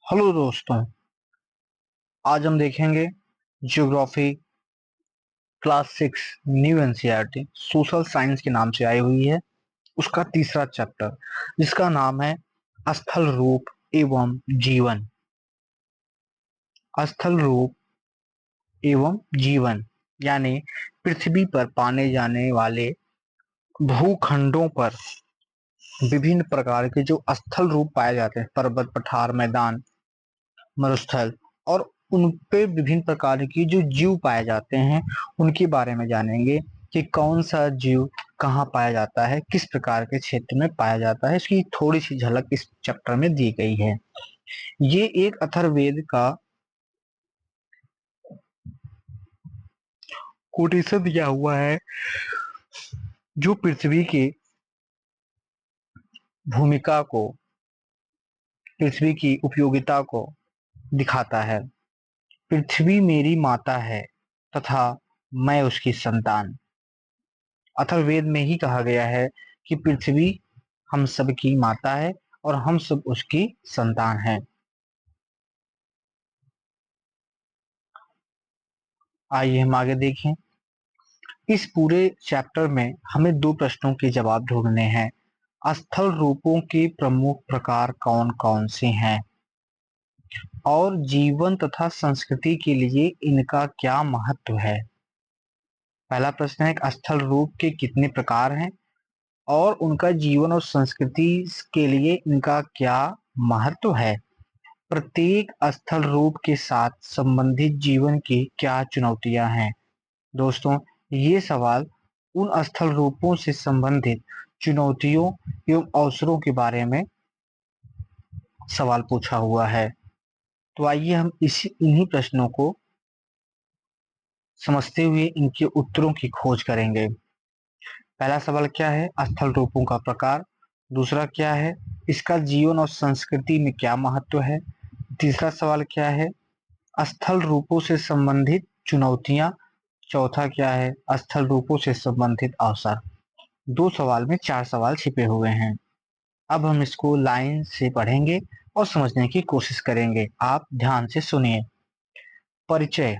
Hello दोस्तों। आज हम देखेंगे geography class 6 new NCERT social science के नाम से आई हुई है। उसका तीसरा चैप्टर जिसका नाम है स्थल रूप एवं जीवन। स्थल रूप एवं जीवन यानी पृथ्वी पर पाने जाने वाले भूखंडों पर विभिन्न प्रकार के जो स्थल रूप पाए जाते हैं, पर्वत, पठार, मैदान, मरुस्थल, और उन पे विभिन्न प्रकार की जो जीव पाए जाते हैं उनके बारे में जानेंगे कि कौन सा जीव कहाँ पाया जाता है, किस प्रकार के क्षेत्र में पाया जाता है। इसकी थोड़ी सी झलक इस चैप्टर में दी गई है। ये एक अथर्ववेद का कोटेशन दिया हुआ है जो पृथ्वी की भूमिका को, पृथ्वी की उपयोगिता को दिखाता है। पृथ्वी मेरी माता है तथा मैं उसकी संतान। अथर्ववेद में ही कहा गया है कि पृथ्वी हम सब की माता है और हम सब उसकी संतान हैं। आइए हम आगे देखें। इस पूरे चैप्टर में हमें दो प्रश्नों के जवाब ढूंढने हैं। स्थल रूपों के प्रमुख प्रकार कौन कौन से हैं और जीवन तथा संस्कृति के लिए इनका क्या महत्व है। पहला प्रश्न है, स्थल रूप के कितने प्रकार हैं और उनका जीवन और संस्कृति के लिए इनका क्या महत्व है। प्रत्येक स्थल रूप के साथ संबंधित जीवन की क्या चुनौतियां हैं। दोस्तों, ये सवाल उन स्थल रूपों से संबंधित चुनौतियों एवं अवसरों के बारे में सवाल पूछा हुआ है। तो आइए हम इन्हीं प्रश्नों को समझते हुए इनके उत्तरों की खोज करेंगे। पहला सवाल क्या है, स्थल रूपों का प्रकार। दूसरा क्या है, इसका जीवन और संस्कृति में क्या महत्व है। तीसरा सवाल क्या है, स्थल रूपों से संबंधित चुनौतियां। चौथा क्या है, स्थल रूपों से संबंधित अवसर। दो सवाल में चार सवाल छिपे हुए हैं। अब हम इसको लाइन से पढ़ेंगे और समझने की कोशिश करेंगे। आप ध्यान से सुनिए। परिचय।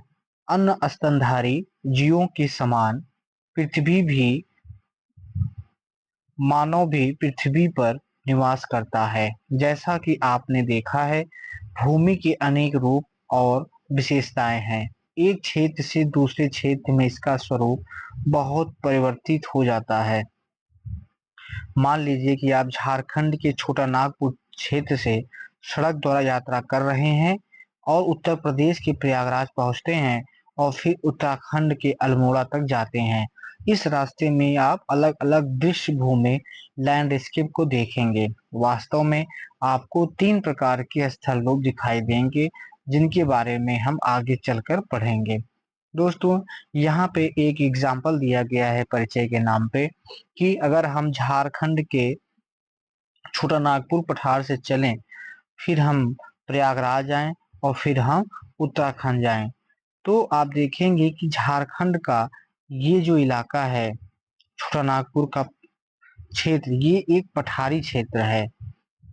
अन्य स्तनधारी जीवों के समान पृथ्वी भी मानव भी पृथ्वी पर निवास करता है। जैसा कि आपने देखा है, भूमि के अनेक रूप और विशेषताएं हैं। एक क्षेत्र से दूसरे क्षेत्र में इसका स्वरूप बहुत परिवर्तित हो जाता है। मान लीजिए कि आप झारखंड के छोटा नागपुर क्षेत्र से सड़क द्वारा यात्रा कर रहे हैं और उत्तर प्रदेश के प्रयागराज पहुंचते हैं और फिर उत्तराखंड के अल्मोड़ा तक जाते हैं। इस रास्ते में आप अलग अलग दृश्य भूमि लैंडस्केप को देखेंगे। वास्तव में आपको तीन प्रकार के स्थल रूप दिखाई देंगे जिनके बारे में हम आगे चलकर पढ़ेंगे। दोस्तों, यहाँ पे एक एग्जाम्पल दिया गया है परिचय के नाम पे कि अगर हम झारखंड के छोटा नागपुर पठार से चलें, फिर हम प्रयागराज आएं और फिर हम उत्तराखंड जाएं, तो आप देखेंगे कि झारखंड का ये जो इलाका है, छोटा नागपुर का क्षेत्र, ये एक पठारी क्षेत्र है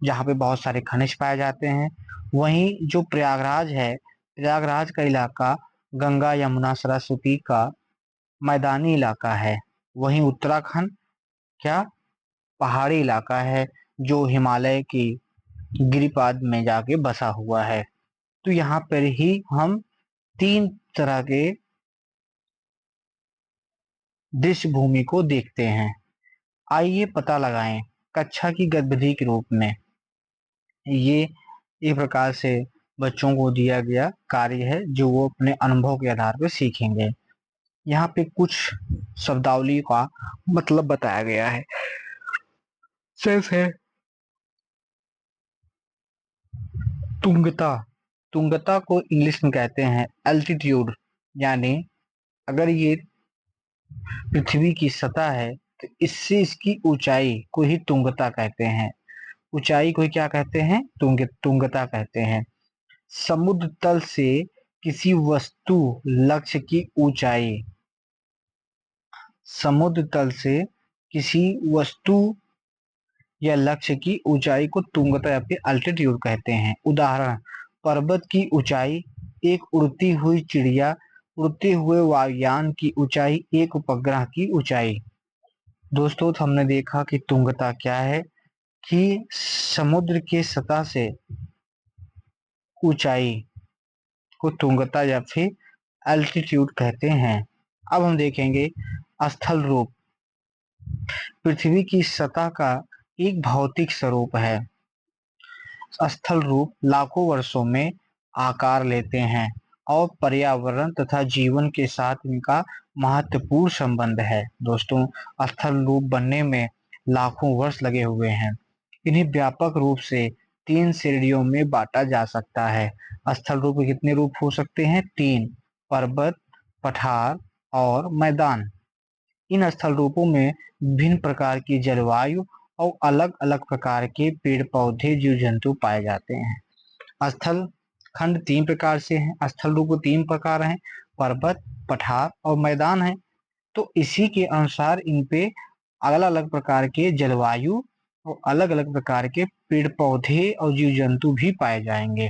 जहाँ पे बहुत सारे खनिज पाए जाते हैं। वहीं जो प्रयागराज है, प्रयागराज का इलाका गंगा, यमुना, सरस्वती का मैदानी इलाका है। वहीं उत्तराखंड क्या पहाड़ी इलाका है जो हिमालय की गिरिपाद में जाके बसा हुआ है। तो यहाँ पर ही हम तीन तरह के दृश्य भूमि को देखते हैं। आइए पता लगाएं। कक्षा की गतिविधि के रूप में ये एक प्रकार से बच्चों को दिया गया कार्य है जो वो अपने अनुभव के आधार पर सीखेंगे। यहाँ पे कुछ शब्दावली का मतलब बताया गया है। शेष है तुंगता। तुंगता को इंग्लिश में कहते हैं एल्टीट्यूड, यानी अगर ये पृथ्वी की सतह है तो इससे इसकी ऊंचाई को ही तुंगता कहते हैं। ऊंचाई को ही क्या कहते हैं, तुंगता कहते हैं। समुद्र तल से किसी वस्तु लक्ष्य की ऊंचाई, समुद्र तल से किसी वस्तु या लक्ष्य की ऊंचाई को तुंगता या फिर अल्टीट्यूड कहते हैं। उदाहरण, पर्वत की ऊंचाई, एक उड़ती हुई चिड़िया, उड़ते हुए वायुयान की ऊंचाई, एक उपग्रह की ऊंचाई। दोस्तों, तो हमने देखा कि तुंगता क्या है, कि समुद्र के सतह से ऊंचाई को तुंगता या फिर एल्टीट्यूड कहते हैं। अब हम देखेंगे स्थल रूप। पृथ्वी की सतह का एक भौतिक स्वरूप है। स्थल रूप लाखों वर्षों में आकार लेते हैं और पर्यावरण तथा जीवन के साथ इनका महत्वपूर्ण संबंध है। दोस्तों, स्थल रूप बनने में लाखों वर्ष लगे हुए हैं। इन्हें व्यापक रूप से 3 श्रेणियों में बांटा जा सकता है। स्थल रूप के कितने रूप हो सकते हैं? 3। पर्वत, पठार और मैदान। इन स्थल रूपों में विभिन्न प्रकार की जलवायु और अलग अलग प्रकार के पेड़ पौधे जीव जंतु पाए जाते हैं। स्थल खंड 3 प्रकार से हैं। स्थल रूप 3 प्रकार हैं, पर्वत, पठार और मैदान है। तो इसी के अनुसार इन पे अलग अलग प्रकार के जलवायु और अलग अलग प्रकार के पेड़ पौधे और जीव जंतु भी पाए जाएंगे।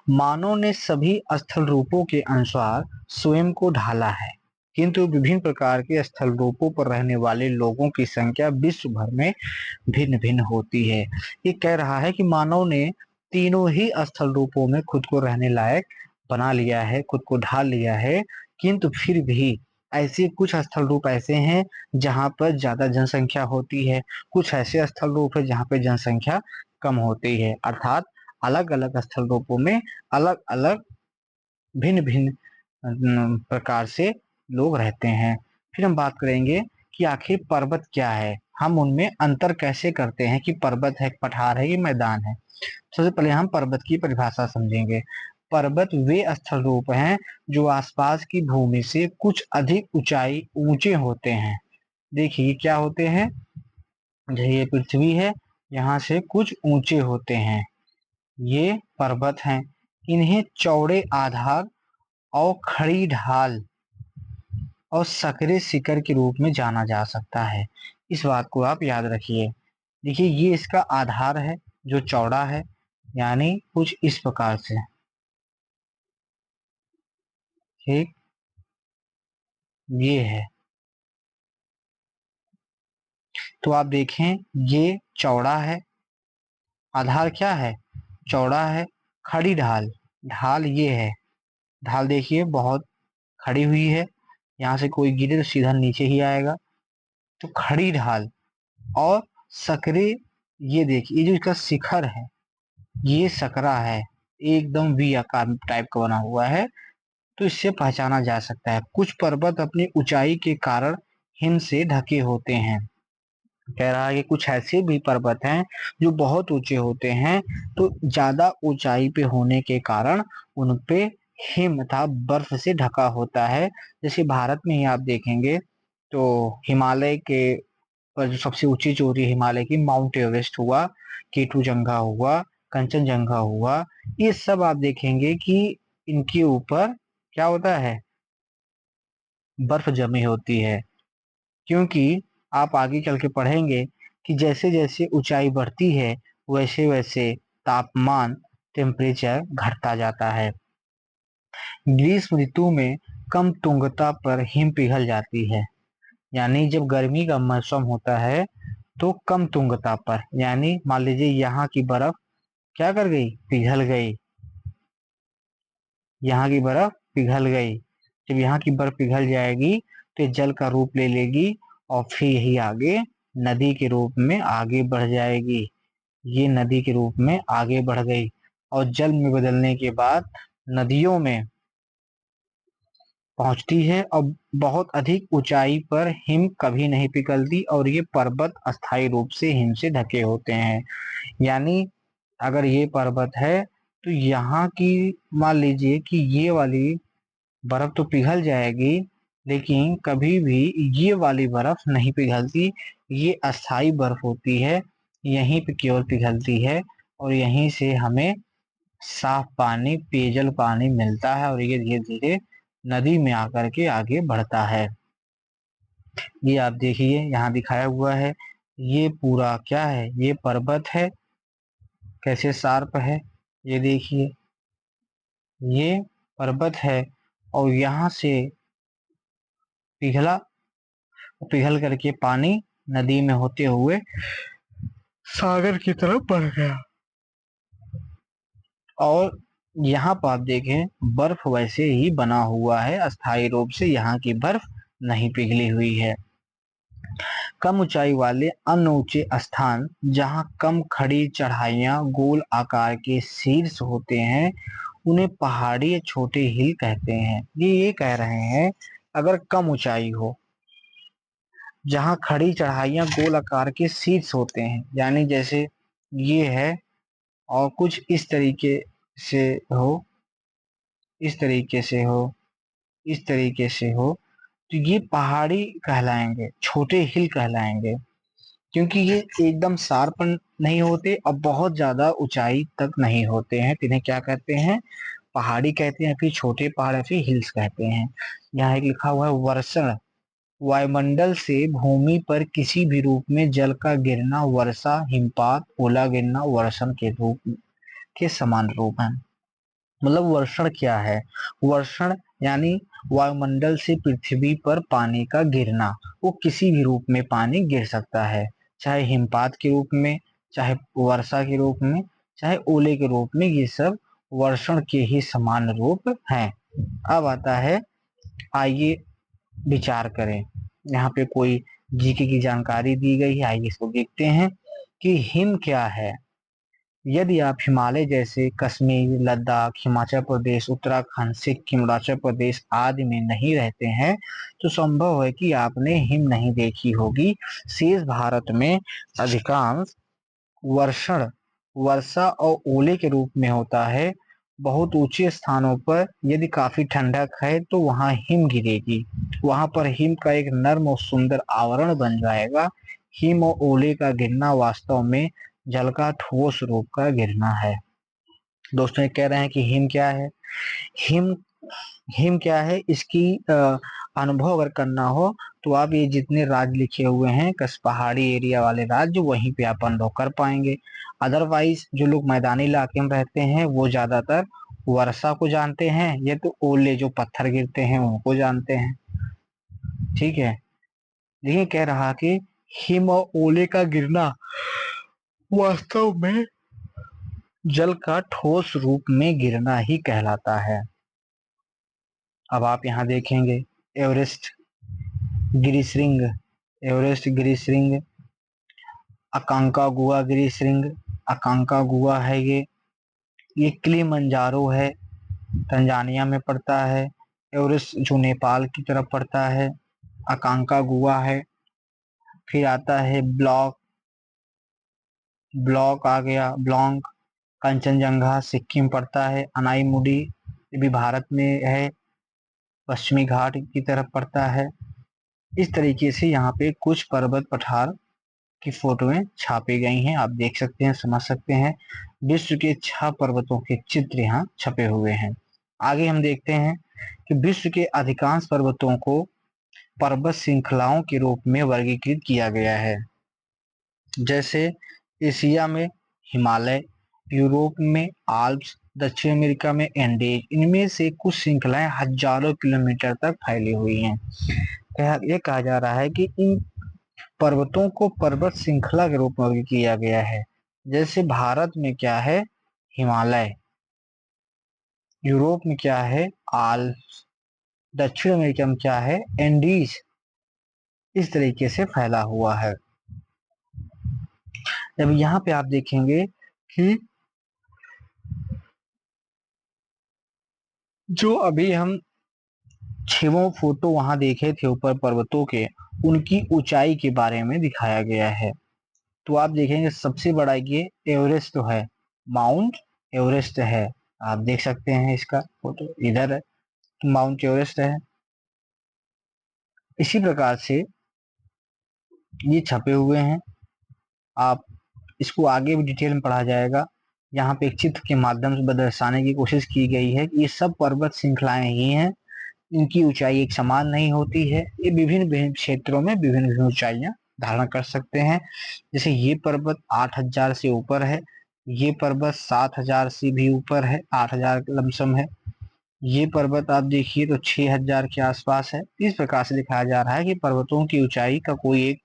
मानव ने सभी स्थल रूपों के अनुसार स्वयं को ढाला है, किंतु विभिन्न प्रकार के स्थल रूपों पर रहने वाले लोगों की संख्या विश्व भर में भिन्न भिन्न होती है। ये कह रहा है कि मानव ने तीनों ही स्थल रूपों में खुद को रहने लायक बना लिया है, खुद को ढाल लिया है, किंतु फिर भी ऐसे कुछ स्थल रूप ऐसे हैं जहां पर ज्यादा जनसंख्या होती है, कुछ ऐसे स्थल रूप है जहां पर जनसंख्या कम होती है। अर्थात अलग अलग स्थल रूपों में अलग अलग भिन्न भिन्न प्रकार से लोग रहते हैं। फिर हम बात करेंगे कि आखिर पर्वत क्या है, हम उनमें अंतर कैसे करते हैं कि पर्वत है, पठार है, ये मैदान है। सबसे पहले हम पर्वत की परिभाषा समझेंगे। पर्वत वे स्थल रूप हैं जो आसपास की भूमि से कुछ अधिक ऊंचाई ऊंचे होते हैं। देखिए क्या होते हैं, ये पृथ्वी है, यहाँ से कुछ ऊंचे होते हैं, ये पर्वत हैं। इन्हें चौड़े आधार और खड़ी ढाल और सकरे शिखर के रूप में जाना जा सकता है। इस बात को आप याद रखिए। देखिए ये इसका आधार है जो चौड़ा है, यानी कुछ इस प्रकार से। ठीक, ये है। तो आप देखें ये चौड़ा है, आधार क्या है? चौड़ा है। खड़ी ढाल, ढाल ये है, ढाल देखिए बहुत खड़ी हुई है, यहाँ से कोई गिरे तो सीधा नीचे ही आएगा। तो खड़ी ढाल और सकरे, ये देखिए ये जो इसका शिखर है ये सकरा है, एकदम वी आकार टाइप का बना हुआ है। तो इससे पहचाना जा सकता है। कुछ पर्वत अपनी ऊंचाई के कारण हिम से ढके होते हैं। कह रहा है कि कुछ ऐसे भी पर्वत हैं जो बहुत ऊंचे होते हैं, तो ज्यादा ऊंचाई पे होने के कारण उन पे हिम तथा बर्फ से ढका होता है। जैसे भारत में ही आप देखेंगे तो हिमालय के पर जो सबसे ऊंची चोटी है हिमालय की, माउंट एवरेस्ट हुआ, केटू जंगा हुआ, कंचनजंगा हुआ, ये सब आप देखेंगे कि इनके ऊपर क्या होता है, बर्फ जमी होती है। क्योंकि आप आगे चल के पढ़ेंगे कि जैसे जैसे ऊंचाई बढ़ती है वैसे वैसे तापमान, टेम्परेचर घटता जाता है। ग्रीष्म ऋतु में कम तुंगता पर हिम पिघल जाती है, यानी जब गर्मी का मौसम होता है तो कम तुंगता पर, यानी मान लीजिए यहाँ की बर्फ क्या कर गई, पिघल गई, यहाँ की बर्फ पिघल गई। जब यहाँ की बर्फ पिघल जाएगी तो ये जल का रूप ले लेगी और फिर यही आगे नदी के रूप में आगे बढ़ जाएगी। ये नदी के रूप में आगे बढ़ गई और जल में बदलने के बाद नदियों में पहुंचती है और बहुत अधिक ऊंचाई पर हिम कभी नहीं पिघलती और ये पर्वत अस्थायी रूप से हिम से ढके होते हैं। यानी अगर ये पर्वत है तो यहाँ की मान लीजिए कि ये वाली बर्फ तो पिघल जाएगी, लेकिन कभी भी ये वाली बर्फ नहीं पिघलती। ये अस्थाई बर्फ होती है, यहीं पे केवल पिघलती है और यहीं से हमें साफ पानी, पेयजल पानी मिलता है और ये धीरे धीरे नदी में आकर के आगे बढ़ता है। ये आप देखिए यहाँ दिखाया हुआ है, ये पूरा क्या है, ये पर्वत है, कैसे शार्प है, ये देखिए, ये पर्वत है और यहाँ से पिघला, पिघल करके पानी नदी में होते हुए सागर की तरफ बढ़ गया। और यहाँ पर आप देखें, बर्फ वैसे ही बना हुआ है, अस्थायी रूप से यहाँ की बर्फ नहीं पिघली हुई है। कम ऊंचाई वाले अन्य ऊंचे स्थान जहाँ कम खड़ी चढ़ाइयाँ गोल आकार के शीर्ष होते हैं, उन्हें पहाड़ी या छोटे हिल कहते हैं। ये कह रहे हैं, अगर कम ऊंचाई हो, जहाँ खड़ी चढ़ाइयाँ गोल आकार के शीर्ष होते हैं, यानी जैसे ये है और कुछ इस तरीके से हो, इस तरीके से हो, इस तरीके से हो, तो ये पहाड़ी कहलाएंगे, छोटे हिल कहलाएंगे, क्योंकि ये एकदम शार्प नहीं होते और बहुत ज्यादा ऊंचाई तक नहीं होते हैं। तो इन्हें क्या कहते हैं? पहाड़ी कहते हैं, फिर छोटे पहाड़ या फिर हिल्स कहते हैं। यहाँ एक लिखा हुआ है वर्षण, वायुमंडल से भूमि पर किसी भी रूप में जल का गिरना, वर्षा, हिमपात, ओला गिरना वर्षण के रूप के समान रूप है। मतलब वर्षण क्या है? वर्षण यानी वायुमंडल से पृथ्वी पर पानी का गिरना। वो किसी भी रूप में पानी गिर सकता है, चाहे हिमपात के रूप में, चाहे वर्षा के रूप में, चाहे ओले के रूप में। ये सब वर्षण के ही समान रूप हैं। अब आता है, आइए विचार करें। यहाँ पे कोई जीके की जानकारी दी गई है, आइए इसको देखते हैं कि हिम क्या है। यदि आप हिमालय जैसे कश्मीर, लद्दाख, हिमाचल प्रदेश, उत्तराखंड, सिक्किम, अरुणाचल प्रदेश आदि में नहीं रहते हैं, तो संभव है कि आपने हिम नहीं देखी होगी। शेष भारत में अधिकांश वर्षण वर्षा और ओले के रूप में होता है। बहुत ऊंचे स्थानों पर यदि काफी ठंडक है तो वहां हिम गिरेगी, वहां पर हिम का एक नर्म और सुंदर आवरण बन जाएगा। हिम और ओले का गिरना वास्तव में जल का ठोस रूप का गिरना है। दोस्तों ये कह रहे हैं कि हिम क्या है। हिम हिम क्या है, इसकी अनुभव अगर करना हो तो आप ये जितने राज्य लिखे हुए हैं, कस पहाड़ी एरिया वाले राज्य, वहीं पे आप अनुभव कर पाएंगे। अदरवाइज जो लोग मैदानी इलाके में रहते हैं वो ज्यादातर वर्षा को जानते हैं, ये तो ओले जो पत्थर गिरते हैं उनको जानते हैं। ठीक है, लेकिन कह रहा कि हिम और ओले का गिरना वास्तव में जल का ठोस रूप में गिरना ही कहलाता है। अब आप यहाँ देखेंगे, एवरेस्ट गिरिशृंग, एवरेस्ट गिरिशृंग, अकांकागुआ गिरिशृंग, अकांकागुआ है ये किलिमंजारो है, तंजानिया में पड़ता है। एवरेस्ट जो नेपाल की तरफ पड़ता है, अकांकागुआ है। फिर आता है ब्लॉक, ब्लॉक आ गया, ब्लॉन्ग। कंचनजंगा सिक्किम पड़ता है। अनाईमुडी ये भी भारत में है, पश्चिमी घाट की तरफ पड़ता है। इस तरीके से यहाँ पे कुछ पर्वत पठार की फोटोएं छापी गई हैं, आप देख सकते हैं, समझ सकते हैं। विश्व के 6 पर्वतों के चित्र यहाँ छपे हुए हैं। आगे हम देखते हैं कि विश्व के अधिकांश पर्वतों को पर्वत श्रृंखलाओं के रूप में वर्गीकृत किया गया है। जैसे एशिया में हिमालय, यूरोप में आल्प्स, दक्षिण अमेरिका में एंडीज। इनमें से कुछ श्रृंखलाएं हजारों किलोमीटर तक फैली हुई हैं। ये कहा जा रहा है कि इन पर्वतों को पर्वत श्रृंखला के रूप में वर्गीकृत किया गया है। जैसे भारत में क्या है? हिमालय। यूरोप में क्या है? आल्प्स। दक्षिण अमेरिका में क्या है? एंडीज। इस तरीके से फैला हुआ है। जब यहाँ पे आप देखेंगे कि जो अभी हम 6 फोटो वहां देखे थे ऊपर पर्वतों के, उनकी ऊंचाई के बारे में दिखाया गया है। तो आप देखेंगे सबसे बड़ा ये एवरेस्ट तो है, माउंट एवरेस्ट है। आप देख सकते हैं, इसका फोटो इधर है, माउंट एवरेस्ट है। इसी प्रकार से ये छपे हुए हैं, आप इसको आगे भी डिटेल में पढ़ा जाएगा। यहाँ पे एक चित्र के माध्यम से दर्शाने की कोशिश की गई है कि ये सब पर्वत श्रृंखलाएं ही हैं, इनकी ऊंचाई एक समान नहीं होती है। ये विभिन्न विभिन्न क्षेत्रों में विभिन्न विभिन्न ऊंचाइयां धारण कर सकते हैं। जैसे ये पर्वत 8,000 से ऊपर है, ये पर्वत 7,000 से भी ऊपर है, 8,000 लमसम है। ये पर्वत आप देखिए तो 6,000 के आसपास है। इस प्रकार से दिखाया जा रहा है कि पर्वतों की ऊंचाई का कोई एक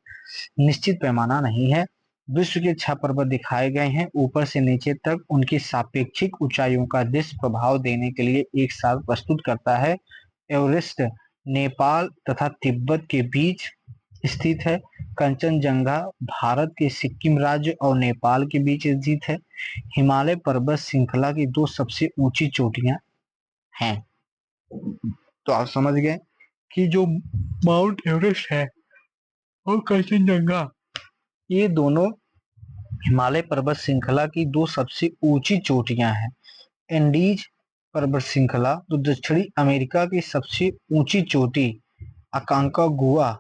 निश्चित पैमाना नहीं है। विश्व के 6 पर्वत दिखाए गए हैं, ऊपर से नीचे तक उनकी सापेक्षिक ऊंचाइयों का दृश्य प्रभाव देने के लिए एक साथ प्रस्तुत करता है। एवरेस्ट नेपाल तथा तिब्बत के बीच स्थित है। कंचनजंगा भारत के सिक्किम राज्य और नेपाल के बीच स्थित है। हिमालय पर्वत श्रृंखला की 2 सबसे ऊंची चोटियां हैं। तो आप समझ गए कि जो माउंट एवरेस्ट है और कंचनजंगा, ये दोनों हिमालय पर्वत श्रृंखला की 2 सबसे ऊंची चोटियां हैं। एंडीज पर्वत श्रृंखला तो दक्षिणी अमेरिका की सबसे ऊंची चोटी अकांकागुआ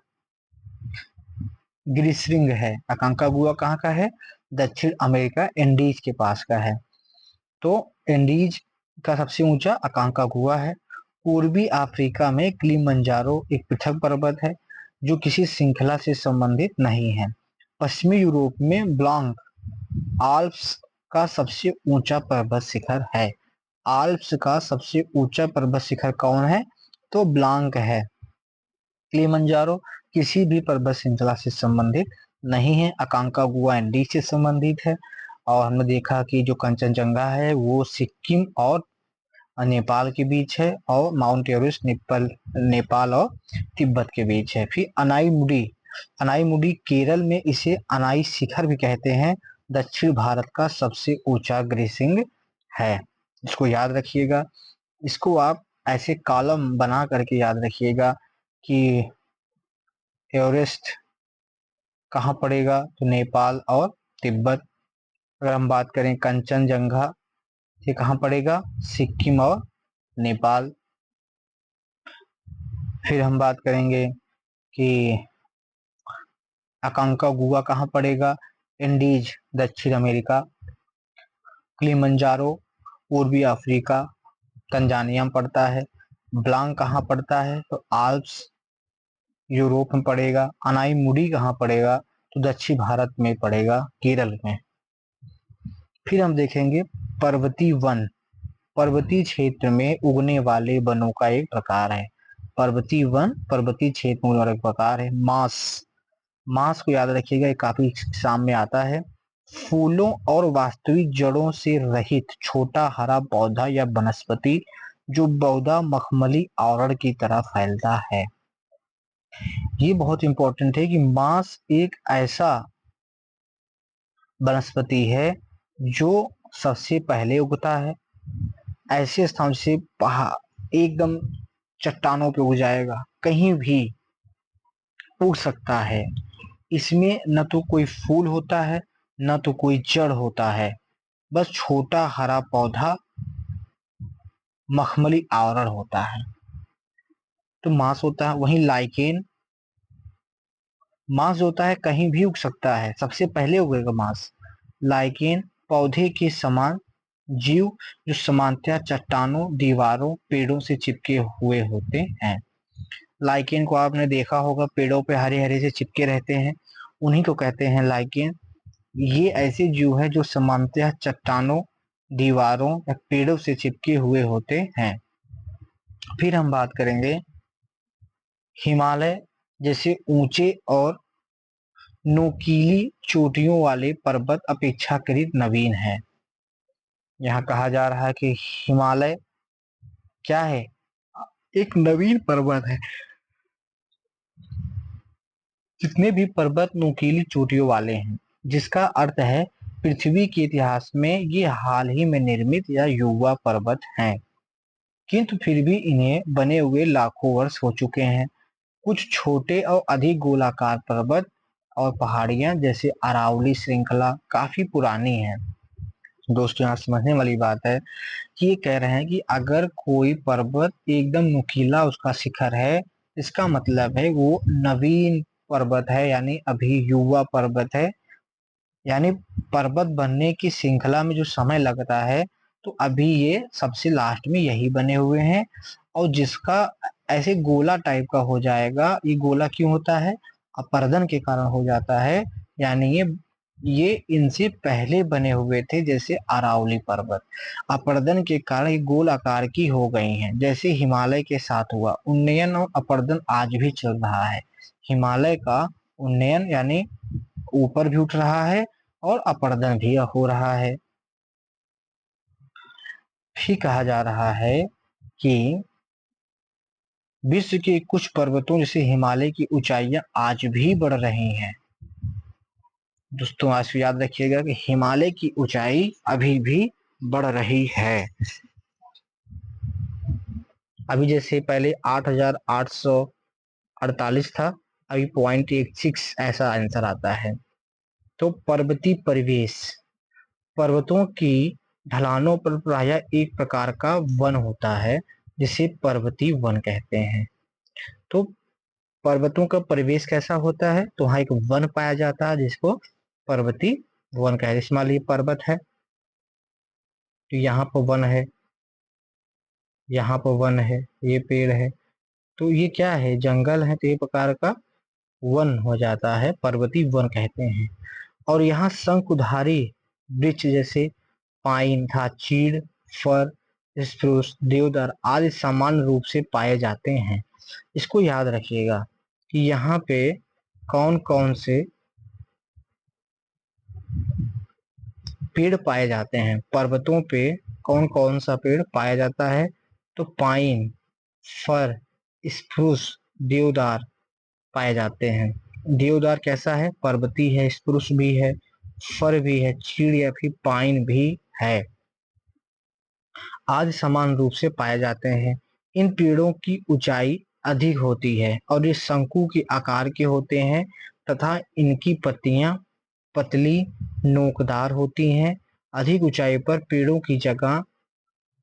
गिरिश्रिंग है। अकांकागुआ कहाँ का है? दक्षिण अमेरिका, एंडीज के पास का है। तो एंडीज का सबसे ऊंचा अकांकागुआ है। पूर्वी अफ्रीका में किलिमंजारो एक पृथक पर्वत है जो किसी श्रृंखला से संबंधित नहीं है। पश्चिमी यूरोप में ब्लांक आल्प्स का सबसे ऊंचा पर्वत शिखर है। आल्प्स का सबसे ऊंचा पर्वत शिखर कौन है? तो ब्लांक है। किलिमंजारो किसी भी पर्वत श्रृंखला से संबंधित नहीं है। अकांकागुआ एंडीज से संबंधित है। और हमने देखा कि जो कंचनजंगा है वो सिक्किम और नेपाल के बीच है, और माउंट एवरेस्ट नेपाल और तिब्बत के बीच है। फिर अनाईमुडी केरल में इसे अनाई शिखर भी कहते हैं, दक्षिण भारत का सबसे ऊंचा गिरिशिंग है। इसको याद रखिएगा। इसको आप ऐसे कॉलम बना करके याद रखिएगा कि एवरेस्ट कहाँ पड़ेगा, तो नेपाल और तिब्बत। अगर हम बात करें कंचनजंगा, ये कहाँ पड़ेगा? सिक्किम और नेपाल। फिर हम बात करेंगे कि अकांकागुआ कहाँ पड़ेगा? एंडीज दक्षिण अमेरिका। किलिमंजारो पूर्वी अफ्रीका, तंजानिया में पड़ता है। ब्लांक कहाँ पड़ता है? तो आल्प्स यूरोप में पड़ेगा। अनाईमुडी कहाँ पड़ेगा? तो दक्षिण भारत में पड़ेगा, केरल में। फिर हम देखेंगे पर्वतीय वन। पर्वतीय क्षेत्र में उगने वाले वनों का एक प्रकार है। पर्वतीय वन पर्वतीय क्षेत्र में एक प्रकार है। मांस को याद रखिएगा, ये काफी सामने आता है। फूलों और वास्तविक जड़ों से रहित छोटा हरा पौधा या वनस्पति जो बहुधा मखमली आवरण की तरह फैलता है। ये बहुत इंपॉर्टेंट है कि मांस एक ऐसा वनस्पति है जो सबसे पहले उगता है। ऐसे स्थान से पहाड़ एकदम चट्टानों पे उग जाएगा, कहीं भी उग सकता है। इसमें न तो कोई फूल होता है, न तो कोई जड़ होता है, बस छोटा हरा पौधा, मखमली आवरण होता है, तो मांस होता है। वहीं लाइकेन, मांस होता है कहीं भी उग सकता है, सबसे पहले उगेगा मांस। लाइकेन पौधे के समान जीव जो सामान्यतः चट्टानों, दीवारों, पेड़ों से चिपके हुए होते हैं। लाइकेन को आपने देखा होगा, पेड़ों पे हरे हरे से चिपके रहते हैं, उन्हीं को कहते हैं लाइकेन। ये ऐसे जीव है जो सामान्यतः चट्टानों, दीवारों या पेड़ों से चिपके हुए होते हैं। फिर हम बात करेंगे हिमालय जैसे ऊंचे और नोकीली चोटियों वाले पर्वत अपेक्षाकृत नवीन है। यहाँ कहा जा रहा है कि हिमालय क्या है? एक नवीन पर्वत है। जितने भी पर्वत नोकीली चोटियों वाले हैं, जिसका अर्थ है पृथ्वी के इतिहास में ये हाल ही में निर्मित या युवा पर्वत हैं, किंतु फिर भी इन्हें बने हुए लाखों वर्ष हो चुके हैं। कुछ छोटे और अधिक गोलाकार पर्वत और पहाड़ियां जैसे अरावली श्रृंखला काफी पुरानी है। दोस्तों, यहाँ समझने वाली बात है कि ये कह रहे हैं कि अगर कोई पर्वत एकदम नुकीला उसका शिखर है, इसका मतलब है वो नवीन पर्वत है, यानी अभी युवा पर्वत है। यानी पर्वत बनने की श्रृंखला में जो समय लगता है, तो अभी ये सबसे लास्ट में यही बने हुए हैं। और जिसका ऐसे गोला टाइप का हो जाएगा, ये गोला क्यों होता है? अपरदन के कारण हो जाता है। यानी ये ये इनसे पहले बने हुए थे, जैसे अरावली पर्वत अपरदन के कारण ये गोल आकार की हो गई हैं, जैसे हिमालय के साथ हुआ। उन्नयन और अपरदन आज भी चल रहा है। हिमालय का उन्नयन यानी ऊपर भी उठ रहा है और अपरदन भी हो रहा है। भी कहा जा रहा है कि विश्व के कुछ पर्वतों जैसे हिमालय की ऊंचाइयां आज भी बढ़ रही हैं। दोस्तों आज याद रखिएगा कि हिमालय की ऊंचाई अभी भी बढ़ रही है। अभी जैसे पहले 8,848 था, अभी 0.16 ऐसा आंसर आता है। तो पर्वतीय परिवेश, पर्वतों की ढलानों पर प्रायः एक प्रकार का वन होता है जिसे पर्वतीय वन कहते हैं। तो पर्वतों का परिवेश कैसा होता है, तो वहाँ एक वन पाया जाता है जिसको पर्वतीय वन कहते हैं। जैसे मान लीजिए पर्वत है, तो यहाँ पर वन है, यहाँ पर वन है, ये पेड़ है, तो ये क्या है, जंगल है, तो ये प्रकार का वन हो जाता है, पर्वतीय वन कहते हैं। और यहाँ शंकुधारी वृक्ष जैसे पाइन था, चीड़, फर, स्प्रूस, देवदार आदि सामान्य रूप से पाए जाते हैं। इसको याद रखिएगा कि यहाँ पे कौन कौन से पेड़ पाए जाते हैं, पर्वतों पे कौन कौन सा पेड़ पाया जाता है। तो पाइन, फर, स्प्रूस, देवदार पाए जाते हैं। देवदार कैसा है, पर्वतीय है, स्प्रूस भी है, फर भी है, चीड़ या फिर पाइन भी है, आदि समान रूप से पाए जाते हैं। इन पेड़ों की ऊंचाई अधिक होती है और ये शंकु के आकार के होते हैं तथा इनकी पत्तियां पतली नोकदार होती हैं। अधिक ऊंचाई पर पेड़ों की जगह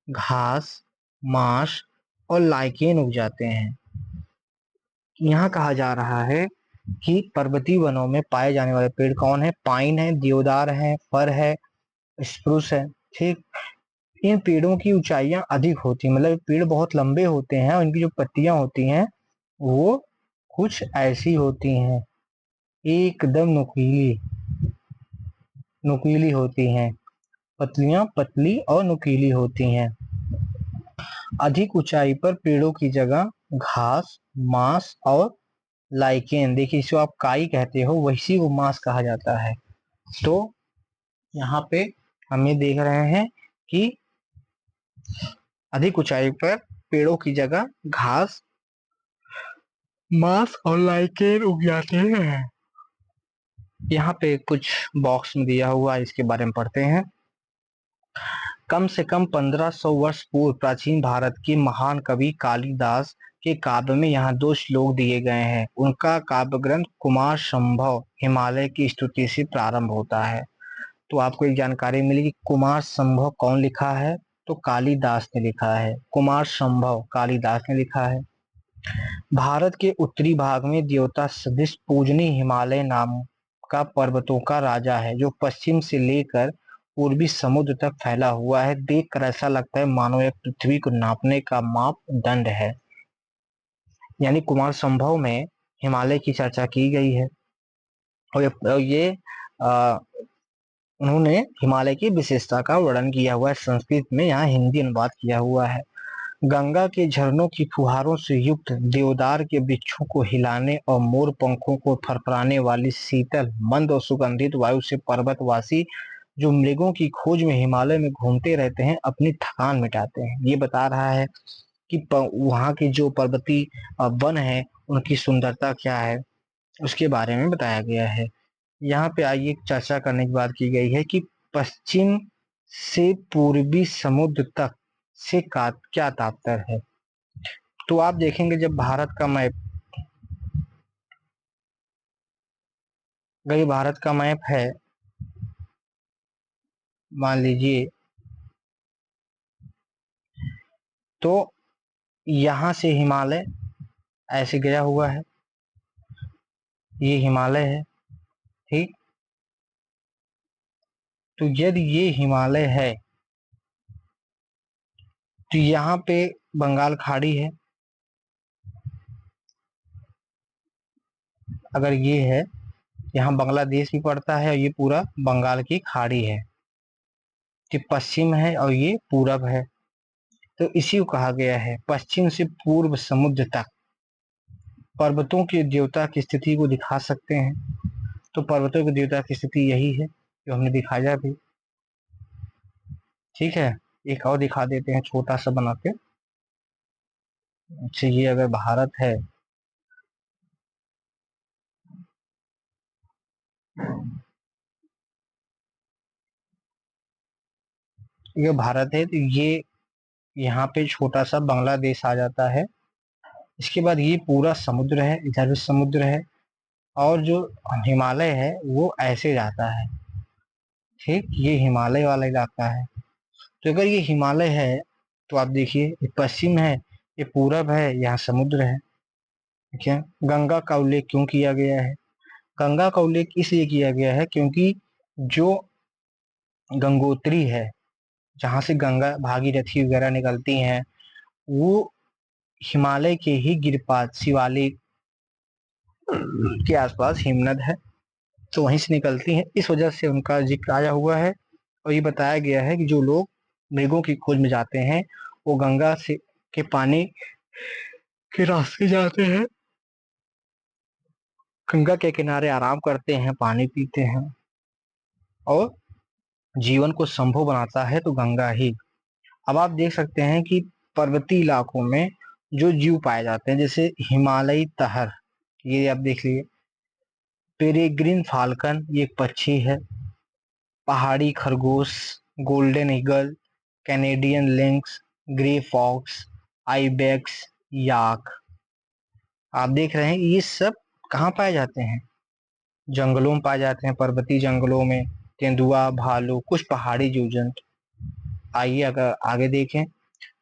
घास, मांस और लाइकेन उग जाते हैं। यहाँ कहा जा रहा है कि पर्वतीय वनों में पाए जाने वाले पेड़ कौन है, पाइन है, देवदार है, फर है, स्प्रूस है। ठीक, इन पेड़ों की ऊंचाइयां अधिक होती हैं, मतलब पेड़ बहुत लंबे होते हैं और इनकी जो पत्तियां होती हैं वो कुछ ऐसी होती हैं, एकदम नुकीली नुकीली होती हैं, पतलियां पतली और नुकीली होती हैं। अधिक ऊंचाई पर पेड़ों की जगह घास, मांस और लाइकेन, देखिए इसको आप काई कहते हो, वैसी वो मांस कहा जाता है। तो यहाँ पे हम ये देख रहे हैं कि अधिक ऊंचाई पर पेड़ों की जगह घास, मांस और लाइकेन उग जाते हैं। यहाँ पे कुछ बॉक्स में दिया हुआ है, इसके बारे में पढ़ते हैं। कम से कम 1500 वर्ष पूर्व प्राचीन भारत के महान कवि कालिदास के काव्य में यहाँ दो श्लोक दिए गए हैं। उनका काव्य ग्रंथ कुमार संभव हिमालय की स्तुति से प्रारंभ होता है। तो आपको एक जानकारी मिली कि कुमार संभव कौन लिखा है, तो कालिदास ने लिखा है। कुमार संभव कालिदास ने लिखा है। भारत के उत्तरी भाग में देवता सदृश पूजनीय हिमालय नाम का पर्वतों का राजा है, जो पश्चिम से लेकर पूर्वी समुद्र तक फैला हुआ है। देखकर ऐसा लगता है मानो यह पृथ्वी को नापने का मापदंड है। यानी कुमार संभव में हिमालय की चर्चा की गई है और ये आ, उन्होंने हिमालय की विशेषता का वर्णन किया हुआ है, संस्कृत में यहाँ हिंदी अनुवाद किया हुआ है। गंगा के झरनों की फुहारों से युक्त, देवदार के वृक्षों को हिलाने और मोर पंखों को फरफराने वाली शीतल मंद और सुगंधित वायु से पर्वतवासी जो मृगों की खोज में हिमालय में घूमते रहते हैं अपनी थकान मिटाते हैं। ये बता रहा है कि वहाँ के जो पर्वतीय वन है उनकी सुंदरता क्या है, उसके बारे में बताया गया है। यहाँ पे आइए चर्चा करने की बात की गई है कि पश्चिम से पूर्वी समुद्र तक से का क्या तात्पर्य है। तो आप देखेंगे जब भारत का मैप, अगर ये भारत का मैप है, मान लीजिए, तो यहाँ से हिमालय ऐसे गया हुआ है, ये हिमालय है, ठीक। तो यदि ये हिमालय है तो यहाँ पे बंगाल खाड़ी है, अगर ये है यहाँ बांग्लादेश भी पड़ता है और ये पूरा बंगाल की खाड़ी है, ये पश्चिम है और ये पूरब है। तो इसी को कहा गया है पश्चिम से पूर्व समुद्र तक पर्वतों के देवता की स्थिति को दिखा सकते हैं। तो पर्वतों के देवता की स्थिति यही है जो हमने दिखाया भी। ठीक है, एक और दिखा देते हैं छोटा सा बना के। अच्छा, ये अगर भारत है, ये भारत है तो ये यहाँ पे छोटा सा बांग्लादेश आ जाता है। इसके बाद ये पूरा समुद्र है, इधर भी समुद्र है और जो हिमालय है वो ऐसे जाता है। ठीक, ये हिमालय वाला इलाका है। तो अगर ये हिमालय है तो आप देखिए ये पश्चिम है, ये पूरब है, यहाँ समुद्र है। ठीक है, गंगा का उल्लेख क्यों किया गया है? गंगा का उल्लेख इसलिए किया गया है क्योंकि जो गंगोत्री है, जहाँ से गंगा भागीरथी वगैरह निकलती हैं, वो हिमालय के ही गिरपात शिवालिक के आसपास हिमनद है, तो वहीं से निकलती हैं। इस वजह से उनका जिक्र आया हुआ है और ये बताया गया है कि जो लोग मृगों की खोज में जाते हैं वो गंगा से के पानी के रास्ते जाते हैं, गंगा के किनारे आराम करते हैं, पानी पीते हैं और जीवन को संभव बनाता है तो गंगा ही। अब आप देख सकते हैं कि पर्वतीय इलाकों में जो जीव पाए जाते हैं जैसे हिमालयी तहर, ये आप देख लीजिए, पेरेग्रिन फाल्कन ये एक पक्षी है, पहाड़ी खरगोश, golden eagle, Canadian lynx, grey fox, ibex, yak, आप देख रहे हैं ये सब कहाँ पाए जाते हैं? जंगलों में पाए जाते हैं, पर्वतीय जंगलों में। तेंदुआ, भालू, कुछ पहाड़ी जीव जंतु। आइए अगर आगे देखें,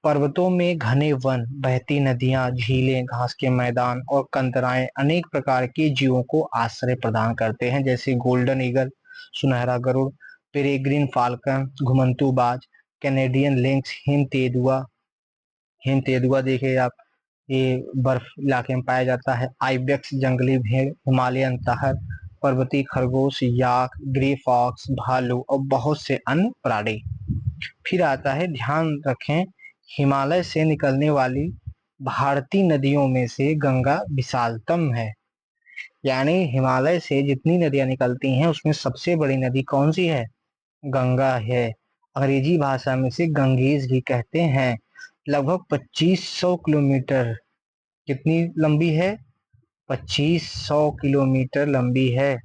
पर्वतों में घने वन, बहती नदियां, झीलें, घास के मैदान और कंदराएं अनेक प्रकार के जीवों को आश्रय प्रदान करते हैं, जैसे गोल्डन ईगल, सुनहरा गरुड़, पेरेग्रिन फाल्कन, घुमंतू बाज, कैनेडियन लिंक्स, हिम तेंदुआ। हिम तेंदुआ देखिए आप, ये बर्फ इलाके में पाया जाता है। आइबेक्स जंगली भेड़, हिमालयन तहर, पर्वतीय खरगोश, याक, ग्रे फॉक्स, भालू और बहुत से अन्य प्राणी। फिर आता है, ध्यान रखें, हिमालय से निकलने वाली भारतीय नदियों में से गंगा विशालतम है। यानी हिमालय से जितनी नदियां निकलती हैं उसमें सबसे बड़ी नदी कौन सी है? गंगा है। अंग्रेजी भाषा में से गंगेज भी कहते हैं। लगभग 2500 किलोमीटर, कितनी लंबी है? 2500 किलोमीटर लंबी है।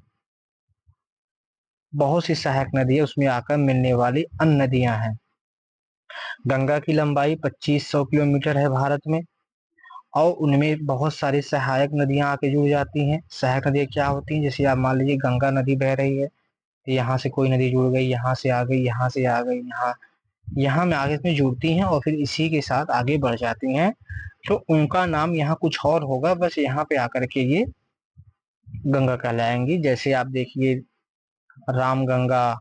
बहुत सी सहायक नदी है, उसमें आकर मिलने वाली अन्य नदियां हैं। गंगा की लंबाई 2500 किलोमीटर है भारत में और उनमें बहुत सारी सहायक नदियां आके जुड़ जाती हैं। सहायक नदियां क्या होती हैं? जैसे आप मान लीजिए गंगा नदी बह रही है, तो यहाँ से कोई नदी जुड़ गई, यहाँ से आ गई, यहाँ से आ गई, यहाँ यहाँ में आगे में जुड़ती हैं और फिर इसी के साथ आगे बढ़ जाती हैं। तो उनका नाम यहाँ कुछ और होगा, बस यहाँ पे आकर के ये गंगा कहलाएंगी। जैसे आप देखिए, राम गंगा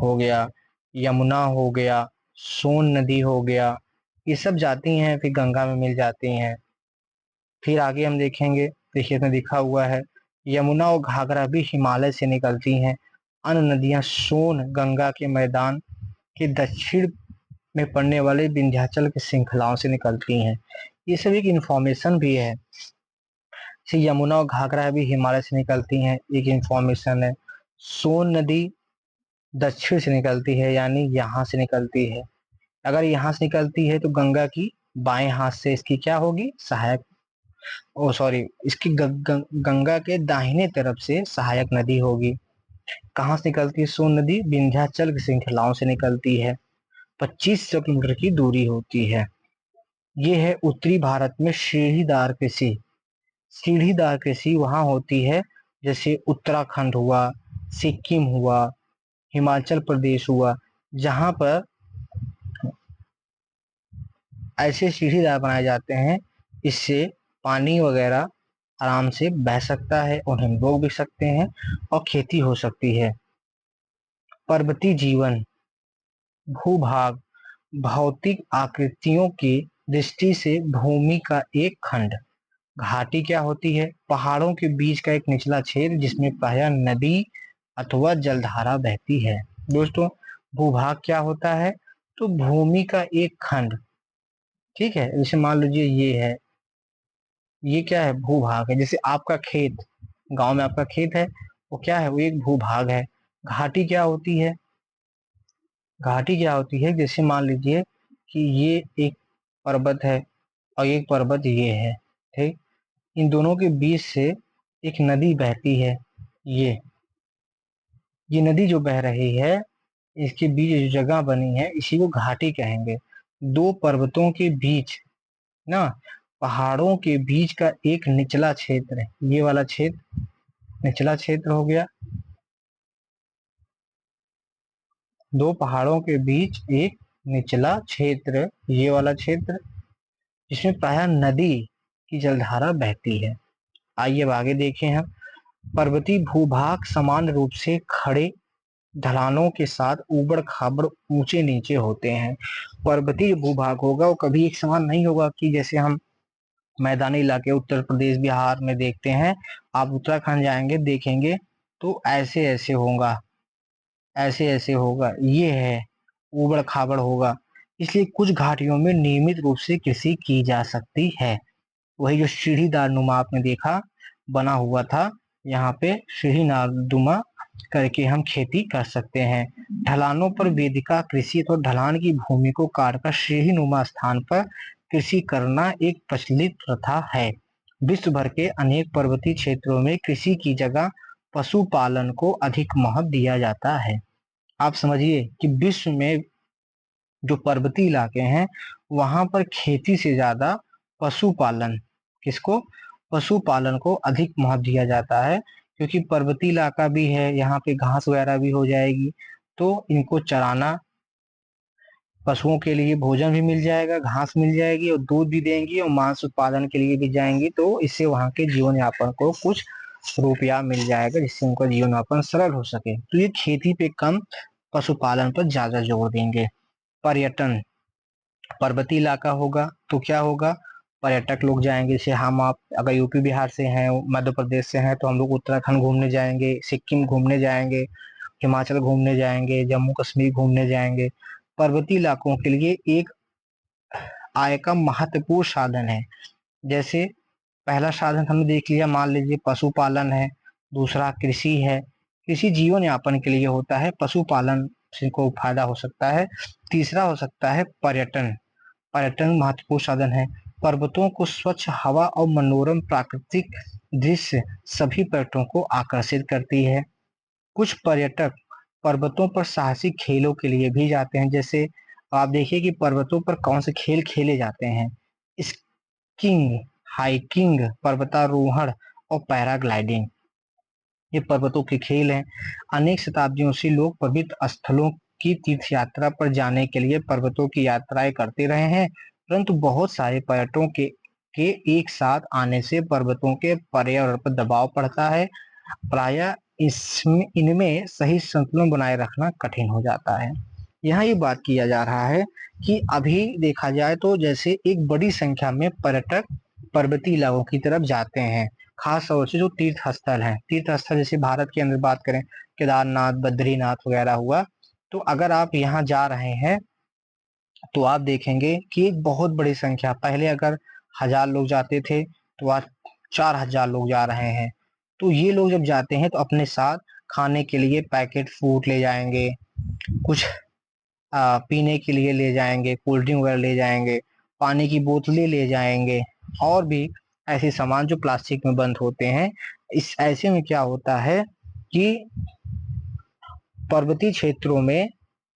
हो गया, यमुना हो गया, सोन नदी हो गया, ये सब जाती हैं फिर गंगा में मिल जाती हैं। फिर आगे हम देखेंगे, देखिए इसमें लिखा हुआ है, यमुना और घाघरा भी हिमालय से निकलती हैं। अन्य नदियां सोन गंगा के मैदान के दक्षिण में पड़ने वाले विंध्याचल की श्रृंखलाओं से निकलती हैं। ये सब एक इंफॉर्मेशन भी है। यमुना और घाघरा भी हिमालय से निकलती हैं, एक इंफॉर्मेशन है। सोन नदी दक्षिण से निकलती है, यानी यहाँ से निकलती है। अगर यहाँ से निकलती है तो गंगा की बाएं हाथ से इसकी क्या होगी? सहायक, ओ सॉरी, इसकी गंगा के दाहिने तरफ से सहायक नदी होगी। कहाँ से निकलती है सोन नदी? विंध्याचल की श्रृंखलाओं से निकलती है। 2500 किलोमीटर की दूरी होती है। ये है उत्तरी भारत में सीढ़ीदार कृषि। सीढ़ीदार कृषि वहां होती है जैसे उत्तराखंड हुआ, सिक्किम हुआ, हिमाचल प्रदेश हुआ, जहां पर ऐसे सीढ़ीदार बनाए जाते हैं, इससे पानी वगैरह आराम से बह सकता है और हम लोग भी सकते हैं और खेती हो सकती है। पर्वतीय जीवन, भूभाग, भौतिक आकृतियों की दृष्टि से भूमि का एक खंड। घाटी क्या होती है? पहाड़ों के बीच का एक निचला क्षेत्र जिसमें प्रायः नदी अथवा जलधारा बहती है। दोस्तों, भूभाग क्या होता है? तो भूमि का एक खंड, ठीक है, जैसे मान लीजिए ये है, ये क्या है? भूभाग है। जैसे आपका खेत, गांव में आपका खेत है, वो क्या है? वो एक भूभाग है। घाटी क्या होती है? घाटी क्या होती है? जैसे मान लीजिए कि ये एक पर्वत है और एक पर्वत ये है, ठीक, इन दोनों के बीच से एक नदी बहती है। ये ये नदी जो बह रही है, इसके बीच जो जगह बनी है, इसी को घाटी कहेंगे। दो पर्वतों के बीच ना, पहाड़ों के बीच का एक निचला क्षेत्र है, ये वाला क्षेत्र निचला क्षेत्र हो गया। दो पहाड़ों के बीच एक निचला क्षेत्र, ये वाला क्षेत्र, जिसमें प्रायः नदी की जलधारा बहती है। आइए अब आगे देखें हम। पर्वतीय भूभाग समान रूप से खड़े ढलानों के साथ ऊबड़ खाबड़ ऊंचे नीचे होते हैं। पर्वतीय भूभाग होगा वो कभी एक समान नहीं होगा कि जैसे हम मैदानी इलाके उत्तर प्रदेश बिहार में देखते हैं, आप उत्तराखंड जाएंगे देखेंगे तो ऐसे ऐसे होगा, ऐसे ऐसे होगा, ये है, ऊबड़ खाबड़ होगा। इसलिए कुछ घाटियों में नियमित रूप से कृषि की जा सकती है। वही जो सीढ़ीदार नुमा आपने देखा बना हुआ था, यहाँ पे सीढ़ीदार नुमा करके हम खेती कर सकते हैं। ढलानों पर वेदिका कृषि तो ढलान की भूमि को काटकर सीढ़ी नुमा स्थान पर कृषि करना एक प्रचलित प्रथा है। विश्व भर के अनेक पर्वतीय क्षेत्रों में कृषि की जगह पशुपालन को अधिक महत्व दिया जाता है। आप समझिए कि विश्व में जो पर्वतीय इलाके हैं, वहां पर खेती से ज्यादा पशुपालन, किसको? पशुपालन को अधिक महत्व दिया जाता है, क्योंकि पर्वतीय इलाका भी है, यहाँ पे घास वगैरह भी हो जाएगी, तो इनको चराना, पशुओं के लिए भोजन भी मिल जाएगा, घास मिल जाएगी और दूध भी देंगी और मांस उत्पादन के लिए भी जाएंगी, तो इससे वहां के जीवन यापन को कुछ रुपया मिल जाएगा, जिससे उनका जीवन यापन सरल हो सके। तो ये खेती पे कम, पशुपालन पर ज्यादा जोर देंगे। पर्यटन, पर्वतीय इलाका होगा तो क्या होगा? पर्यटक लोग जाएंगे, जैसे हम आप अगर यूपी बिहार से हैं, मध्य प्रदेश से हैं, तो हम लोग उत्तराखंड घूमने जाएंगे, सिक्किम घूमने जाएंगे, हिमाचल घूमने जाएंगे, जम्मू कश्मीर घूमने जाएंगे। पर्वतीय इलाकों के लिए एक आय का महत्वपूर्ण साधन है। जैसे पहला साधन हमने देख लिया, मान लीजिए पशुपालन है, दूसरा कृषि है, कृषि जीवन यापन के लिए होता है, पशुपालन से को फायदा हो सकता है। तीसरा हो सकता है पर्यटन, पर्यटन महत्वपूर्ण साधन है। पर्वतों को स्वच्छ हवा और मनोरम प्राकृतिक दृश्य सभी पर्यटकों को आकर्षित करती है। कुछ पर्यटक पर्वतों पर साहसिक खेलों के लिए भी जाते हैं। जैसे आप देखिए कि पर्वतों पर कौन से खेल खेले जाते हैं: स्कीइंग, हाइकिंग, पर्वतारोहण और पैराग्लाइडिंग। ये पर्वतों के खेल हैं। अनेक शताब्दियों से लोग पवित्र स्थलों की तीर्थ यात्रा पर जाने के लिए पर्वतों की यात्राएं करते रहे हैं, परंतु बहुत सारे पर्यटकों के एक साथ आने से पर्वतों के पर्यावरण पर दबाव पड़ता है। प्रायः इसमें इनमें सही संतुलन बनाए रखना कठिन हो जाता है। यहाँ ये बात किया जा रहा है कि अभी देखा जाए तो जैसे एक बड़ी संख्या में पर्यटक पर्वतीय इलाकों की तरफ जाते हैं, खास तौर से जो तीर्थ स्थल हैं, तीर्थ स्थल जैसे भारत के अंदर बात करें, केदारनाथ, बद्रीनाथ वगैरह हुआ, तो अगर आप यहाँ जा रहे हैं तो आप देखेंगे कि एक बहुत बड़ी संख्या, पहले अगर 1000 लोग जाते थे तो आज 4000 लोग जा रहे हैं। तो ये लोग जब जाते हैं तो अपने साथ खाने के लिए पैकेट फूड ले जाएंगे, कुछ पीने के लिए ले जाएंगे, कोल्ड ड्रिंक वगैरह ले जाएंगे, पानी की बोतलें ले जाएंगे, और भी ऐसे सामान जो प्लास्टिक में बंद होते हैं। इस ऐसे में क्या होता है कि पर्वतीय क्षेत्रों में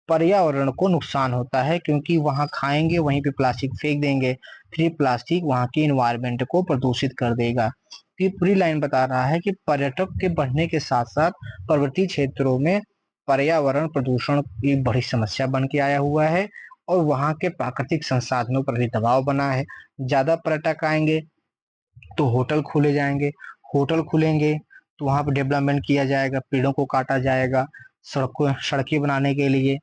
पर्यावरण को नुकसान होता है, क्योंकि वहां खाएंगे वहीं पे प्लास्टिक फेंक देंगे, फिर प्लास्टिक वहां के इन्वायरमेंट को प्रदूषित कर देगा। तो ये पूरी लाइन बता रहा है कि पर्यटक के बढ़ने के साथ साथ पर्वतीय क्षेत्रों में पर्यावरण प्रदूषण एक बड़ी समस्या बन के आया हुआ है, और वहां के प्राकृतिक संसाधनों पर भी दबाव बना है। ज्यादा पर्यटक आएंगे तो होटल खोले जाएंगे, होटल खुलेंगे तो वहां पर डेवलपमेंट किया जाएगा, पेड़ों को काटा जाएगा, सड़कें बनाने के लिए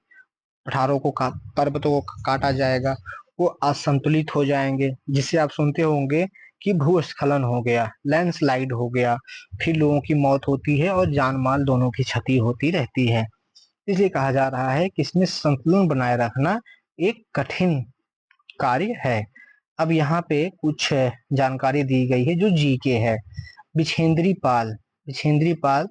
पठारों को पर्वतों को काटा जाएगा, वो असंतुलित हो जाएंगे। जिससे आप सुनते होंगे कि भूस्खलन हो गया, लैंडस्लाइड हो गया, फिर लोगों की मौत होती है और जान माल दोनों की क्षति होती रहती है। इसलिए कहा जा रहा है कि इसमें संतुलन बनाए रखना एक कठिन कार्य है। अब यहाँ पे कुछ जानकारी दी गई है जो जीके है। बिछेंद्री पाल, बिछेंद्री पाल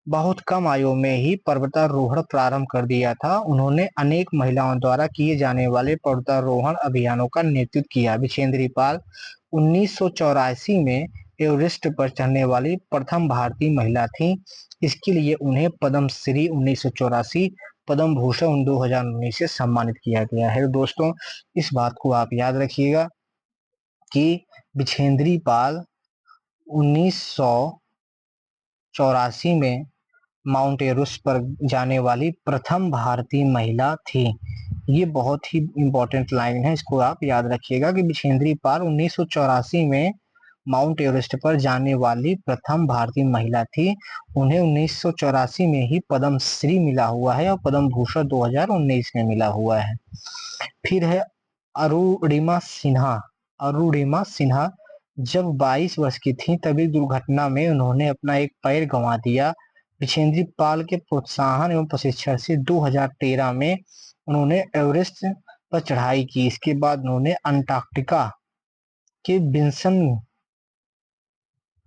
बहुत कम आयु में ही पर्वतारोहण प्रारंभ कर दिया था। उन्होंने अनेक महिलाओं द्वारा किए जाने वाले पर्वतारोहण अभियानों का नेतृत्व किया। बिछेंद्री पाल 1984 में एवरेस्ट पर चढ़ने वाली प्रथम भारतीय महिला थी। इसके लिए उन्हें पद्म श्री 1984, पद्म भूषण 2019 से सम्मानित किया गया है। दोस्तों, इस बात को आप याद रखिएगा कि बिछेंद्री पाल 1984 में माउंट एवरेस्ट पर जाने वाली प्रथम भारतीय महिला थी। ये बहुत ही इंपॉर्टेंट लाइन है, इसको आप याद रखिएगा कि बिछेंद्री पाल 1984 में माउंट एवरेस्ट पर जाने वाली प्रथम भारतीय महिला थी। उन्हें 1984 में ही पद्म श्री मिला हुआ है और पद्म भूषण 2019 में मिला हुआ है। फिर है अरुणिमा सिन्हा। अरुणिमा सिन्हा जब 22 वर्ष की थी तभी दुर्घटना में उन्होंने अपना एक पैर गंवा दिया। बिछेंद्री पाल के प्रोत्साहन एवं प्रशिक्षण से 2013 में उन्होंने एवरेस्ट पर चढ़ाई की। इसके बाद उन्होंने अंटार्कटिका के विंसन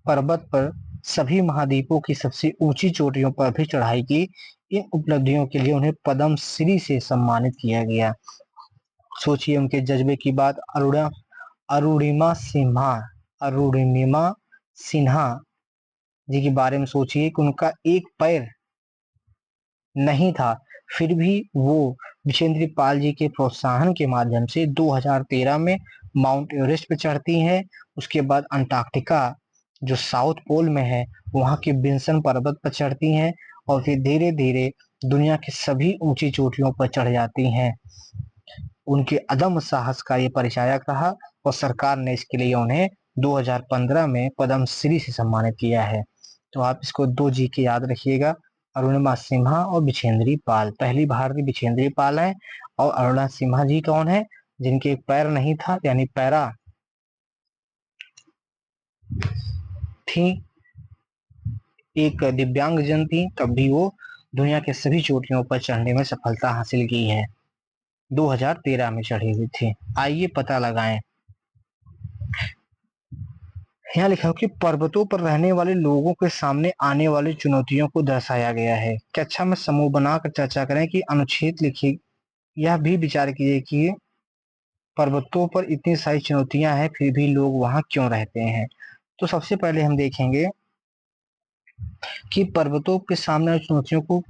पर्वत पर सभी महाद्वीपों की सबसे ऊंची चोटियों पर भी चढ़ाई की। इन उपलब्धियों के लिए उन्हें पद्म श्री से सम्मानित किया गया। सोचिए उनके जज्बे की बात। अरुणिमा सिन्हा, अरुणिमा सिन्हा जी के बारे में सोचिए कि उनका एक पैर नहीं था, फिर भी वो बिछेंद्री पाल जी के प्रोत्साहन के माध्यम से 2013 में माउंट एवरेस्ट पर चढ़ती हैं। उसके बाद अंटार्कटिका जो साउथ पोल में है वहां के विंसन पर्वत पर चढ़ती हैं और फिर धीरे धीरे दुनिया की सभी ऊंची चोटियों पर चढ़ जाती हैं। उनके अदम्य साहस का ये परिचायक रहा और सरकार ने इसके लिए उन्हें 2015 में पद्म श्री से सम्मानित किया है। तो आप इसको 2 जी के याद रखिएगा, अरुणिमा सिन्हा और बिछेंद्री पाल। पहली भारतीय बिछेंद्री पाल है और अरुणा सिन्हा जी कौन है, जिनके एक पैर नहीं था यानी पैरा थी, एक दिव्यांग जन थी, तब भी वो दुनिया के सभी चोटियों पर चढ़ने में सफलता हासिल की है। 2013 में चढ़ी हुई थी। आइए पता लगाएं। यहाँ लिखा हो कि पर्वतों पर रहने वाले लोगों के सामने आने वाली चुनौतियों को दर्शाया गया है। कक्षा में समूह बनाकर चर्चा करें कि अनुच्छेद लिखिए। यह भी विचार कीजिए कि पर्वतों पर इतनी सारी चुनौतियां हैं फिर भी लोग वहां क्यों रहते हैं। तो सबसे पहले हम देखेंगे कि पर्वतों के सामने चुनौतियों को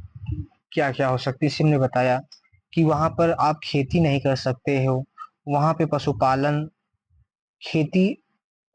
क्या क्या हो सकती है। इसी ने बताया कि वहां पर आप खेती नहीं कर सकते हो, वहां पे पशुपालन, खेती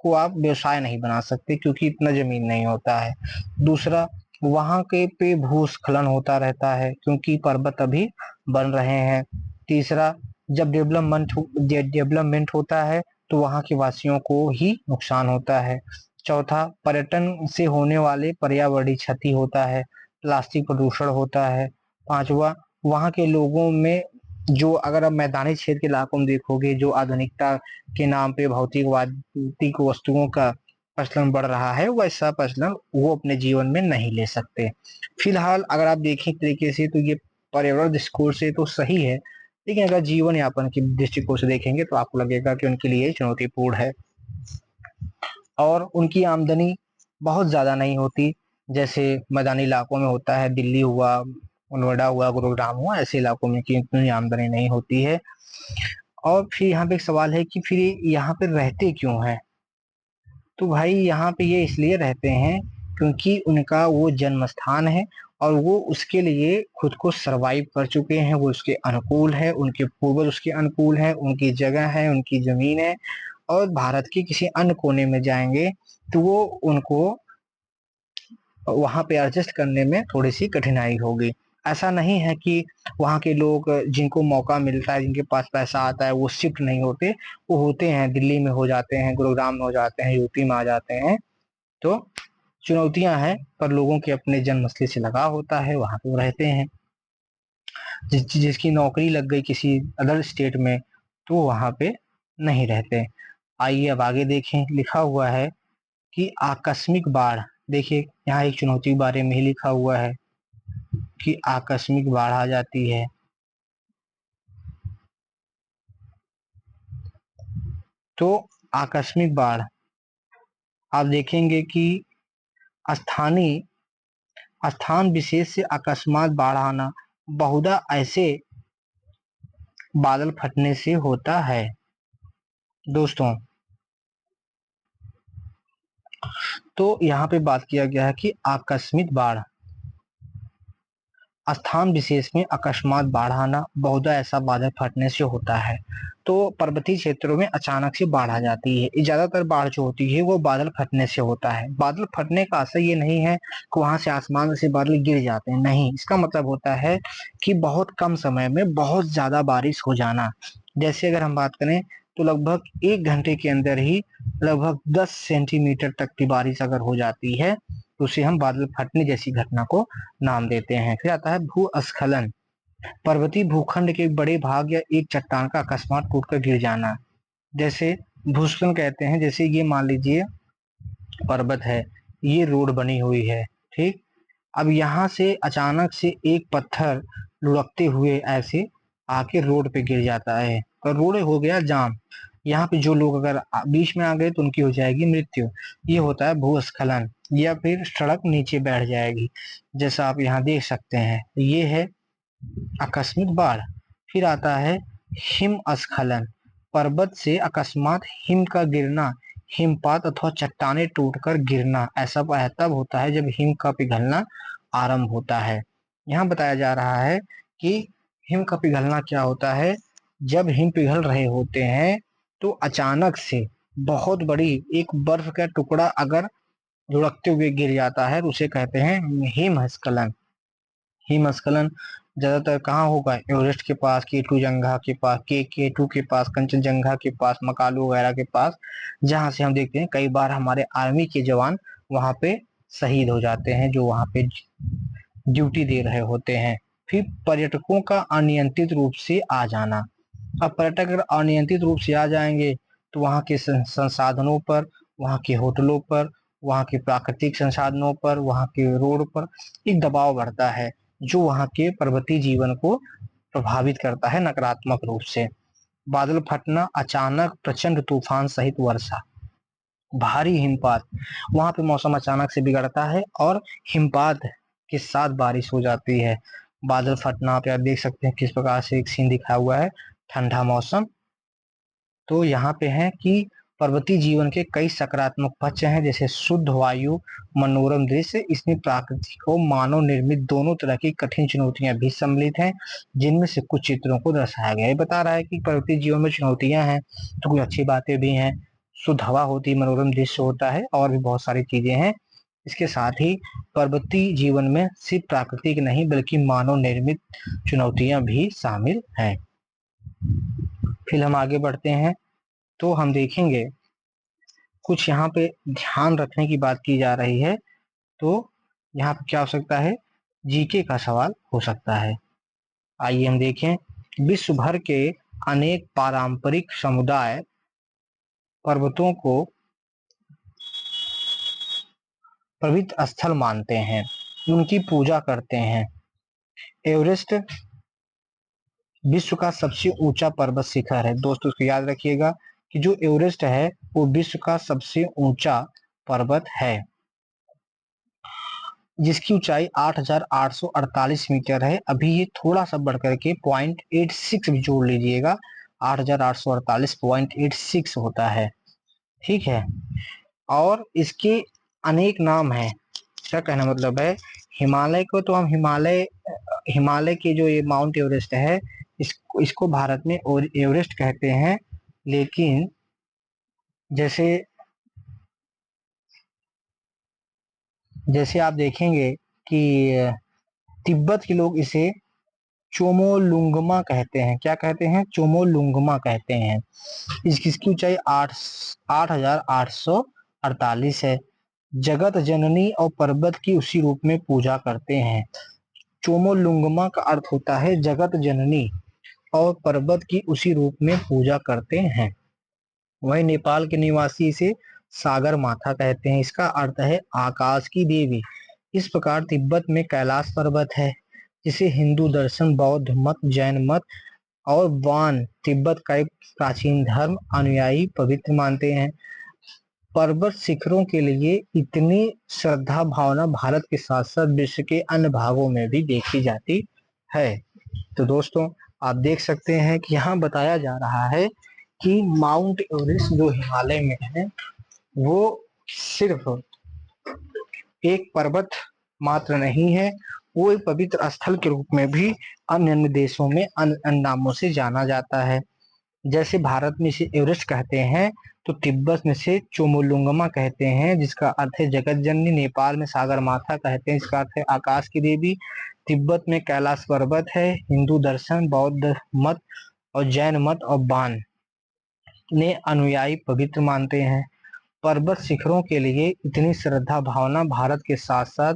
को आप व्यवसाय नहीं बना सकते क्योंकि इतना जमीन नहीं होता है। दूसरा, वहां के पे भूस्खलन होता रहता है क्योंकि पर्वत अभी बन रहे हैं। तीसरा, जब डेवलपमेंट होता है तो वहां के वासियों को ही नुकसान होता है। चौथा, पर्यटन से होने वाले पर्यावरणीय क्षति होता है, प्लास्टिक प्रदूषण होता है। पांचवा, वहां के लोगों में जो, अगर आप मैदानी क्षेत्र के इलाकों में देखोगे, जो आधुनिकता के नाम पे भौतिक वस्तुओं का प्रचलन बढ़ रहा है, वैसा प्रचलन वो अपने जीवन में नहीं ले सकते। फिलहाल अगर आप देखें तरीके से तो ये पर्यावरण दृष्टिकोण से तो सही है, लेकिन अगर जीवन यापन के दृष्टिकोण से देखेंगे तो आपको लगेगा कि उनके लिए चुनौतीपूर्ण है और उनकी आमदनी बहुत ज्यादा नहीं होती, जैसे मैदानी इलाकों में होता है, दिल्ली हुआ, नोएडा हुआ, गुरुग्राम हुआ, ऐसे इलाकों में की इतनी आमदनी नहीं होती है। और फिर यहाँ पे एक सवाल है कि फिर यहाँ पे रहते क्यों हैं। तो भाई यहाँ पे ये इसलिए रहते हैं क्योंकि उनका वो जन्म स्थान है और वो उसके लिए खुद को सरवाइव कर चुके हैं, वो उसके अनुकूल है, उनके पूर्वज उसके अनुकूल है, उनकी जगह है, उनकी जमीन है। और भारत के किसी अन्य कोने में जाएंगे तो वो उनको वहां पे एडजस्ट करने में थोड़ी सी कठिनाई होगी। ऐसा नहीं है कि वहाँ के लोग जिनको मौका मिलता है, जिनके पास पैसा आता है, वो शिफ्ट नहीं होते, वो होते हैं, दिल्ली में हो जाते हैं, गुरुग्राम में हो जाते हैं, यूपी में आ जाते हैं। तो चुनौतियां हैं, पर लोगों के अपने जन्मस्थली से लगाव होता है, वहां पे रहते हैं। जिसकी नौकरी लग गई किसी अदर स्टेट में तो वहां पे नहीं रहते। आइए अब आगे देखें, लिखा हुआ है कि आकस्मिक बाढ़। देखिए यहाँ एक चुनौती के बारे में ही लिखा हुआ है कि आकस्मिक बाढ़ आ जाती है। तो आकस्मिक बाढ़ आप देखेंगे कि स्थानीय स्थान विशेष से अकस्मात बाढ़ आना बहुधा ऐसे बादल फटने से होता है। दोस्तों, तो यहाँ पे बात किया गया है कि आकस्मिक बाढ़ स्थान विशेष में अकस्मात बाढ़ आना बहुधा ऐसा बादल फटने से होता है। तो पर्वतीय क्षेत्रों में अचानक से बाढ़ आ जाती है। ज्यादातर बाढ़ जो होती है वो बादल फटने से होता है। बादल फटने का असर ये नहीं है कि वहां से आसमान से बादल गिर जाते हैं, नहीं, इसका मतलब होता है कि बहुत कम समय में बहुत ज्यादा बारिश हो जाना। जैसे अगर हम बात करें तो लगभग 1 घंटे के अंदर ही लगभग 10 सेंटीमीटर तक की बारिश अगर हो जाती है तो उसे हम बादल फटने जैसी घटना को नाम देते हैं। फिर आता है भूस्खलन। पर्वतीय भूखंड के एक बड़े भाग या एक चट्टान का अकस्मात टूटकर गिर जाना, जैसे भूस्खलन कहते हैं। जैसे ये मान लीजिए पर्वत है, ये रोड बनी हुई है, ठीक। अब यहाँ से अचानक से एक पत्थर लुढ़कते हुए ऐसे आके रोड पे गिर जाता है और रोड हो गया जाम। यहाँ पे जो लोग अगर बीच में आ गए तो उनकी हो जाएगी मृत्यु। ये होता है भूस्खलन। या फिर सड़क नीचे बैठ जाएगी, जैसा आप यहाँ देख सकते हैं। ये है आकस्मिक बाढ़। फिर आता है हिमस्खलन। पर्वत से अकस्मात हिम का गिरना, हिमपात अथवा चट्टाने टूटकर गिरना। ऐसा तब होता है जब हिम का पिघलना आरंभ होता है। यहाँ बताया जा रहा है कि हिम का पिघलना क्या होता है। जब हिम पिघल रहे होते हैं तो अचानक से बहुत बड़ी एक बर्फ का टुकड़ा अगर लुढ़कते हुए गिर जाता है तो उसे कहते हैं हिमस्खलन। हिमस्खलन ज्यादातर कहाँ होगा? एवरेस्ट के पास, केटू जंगा के पास, केटू के पास, कंचनजंगा के पास, मकालू वगैरह के पास, जहां से हम देखते हैं कई बार हमारे आर्मी के जवान वहां पे शहीद हो जाते हैं, जो वहां पे ड्यूटी दे रहे होते हैं। फिर पर्यटकों का अनियंत्रित रूप से आ जाना। अब पर्यटक अगर अनियंत्रित रूप से आ जाएंगे तो वहाँ के संसाधनों पर, वहाँ के होटलों पर, वहाँ के प्राकृतिक संसाधनों पर, वहाँ के रोड पर एक दबाव बढ़ता है, जो वहाँ के पर्वतीय जीवन को प्रभावित करता है नकारात्मक रूप से। बादल फटना, अचानक प्रचंड तूफान सहित वर्षा, भारी हिमपात। वहां पे मौसम अचानक से बिगड़ता है और हिमपात के साथ बारिश हो जाती है। बादल फटना आप यहाँ देख सकते हैं किस प्रकार से एक सीन दिखाया हुआ है। ठंडा मौसम। तो यहाँ पे है कि पर्वतीय जीवन के कई सकारात्मक पक्ष हैं, जैसे शुद्ध वायु, मनोरम दृश्य। इसमें प्राकृतिक और मानव निर्मित दोनों तरह की कठिन चुनौतियां भी सम्मिलित हैं, जिनमें से कुछ चित्रों को दर्शाया गया है। बता रहा है कि पर्वतीय जीवन में चुनौतियां हैं तो कुछ अच्छी बातें भी हैं। शुद्ध हवा होती है, मनोरम दृश्य होता है और भी बहुत सारी चीजें हैं। इसके साथ ही पर्वतीय जीवन में सिर्फ प्राकृतिक नहीं बल्कि मानव निर्मित चुनौतियां भी शामिल हैं। फिर हम आगे बढ़ते हैं तो हम देखेंगे कुछ यहाँ पे ध्यान रखने की बात की जा रही है। तो यहाँ पे क्या हो सकता है? जीके का सवाल हो सकता है। आइए हम देखें। विश्व भर के अनेक पारंपरिक समुदाय पर्वतों को पवित्र स्थल मानते हैं, उनकी पूजा करते हैं। एवरेस्ट विश्व का सबसे ऊंचा पर्वत शिखर है। दोस्तों इसको याद रखिएगा कि जो एवरेस्ट है वो विश्व का सबसे ऊंचा पर्वत है, जिसकी ऊंचाई 8,848 मीटर है। अभी ये थोड़ा सा बढ़ करके 0.86 भी जोड़ लीजिएगा, 8,848.86 होता है, ठीक है। और इसके अनेक नाम हैं। क्या कहना मतलब है? हिमालय को तो हम हिमालय हिमालय के जो ये माउंट एवरेस्ट है, इसको भारत में एवरेस्ट कहते हैं। लेकिन जैसे जैसे आप देखेंगे कि तिब्बत के लोग इसे चोमोलुंगमा कहते हैं। क्या कहते हैं? चोमोलुंगमा कहते हैं। इसकी ऊंचाई 8,848 है। जगत जननी और पर्वत की उसी रूप में पूजा करते हैं। चोमोलुंगमा का अर्थ होता है जगत जननी और पर्वत की उसी रूप में पूजा करते हैं। वहीं नेपाल के निवासी इसे सागर माथा कहते हैं। इसका अर्थ है आकाश की देवी। इस प्रकार तिब्बत में कैलाश पर्वत है, जिसे हिंदू दर्शन, बौद्ध मत, जैन मत और वान तिब्बत का एक प्राचीन धर्म अनुयायी पवित्र मानते हैं। पर्वत शिखरों के लिए इतनी श्रद्धा भावना भारत के साथ साथ विश्व के अन्य भागों में भी देखी जाती है। तो दोस्तों, आप देख सकते हैं कि यहाँ बताया जा रहा है कि माउंट एवरेस्ट जो हिमालय में है, वो सिर्फ एक पर्वत मात्र नहीं है, वो एक पवित्र स्थल के रूप में भी अन्य अन्य देशों में अन्य अन्य नामों से जाना जाता है। जैसे भारत में इसे एवरेस्ट कहते हैं, तो तिब्बत में से चोमोलुंगमा कहते हैं, जिसका अर्थ है जगत जननी। नेपाल में सागर माथा कहते हैं, इसका अर्थ है आकाश की देवी। तिब्बत में कैलाश पर्वत है। हिंदू दर्शन, बौद्ध मत और जैन मत और बान ने अनुयायी पवित्र मानते हैं। पर्वत शिखरों के लिए इतनी श्रद्धा भावना भारत के साथ साथ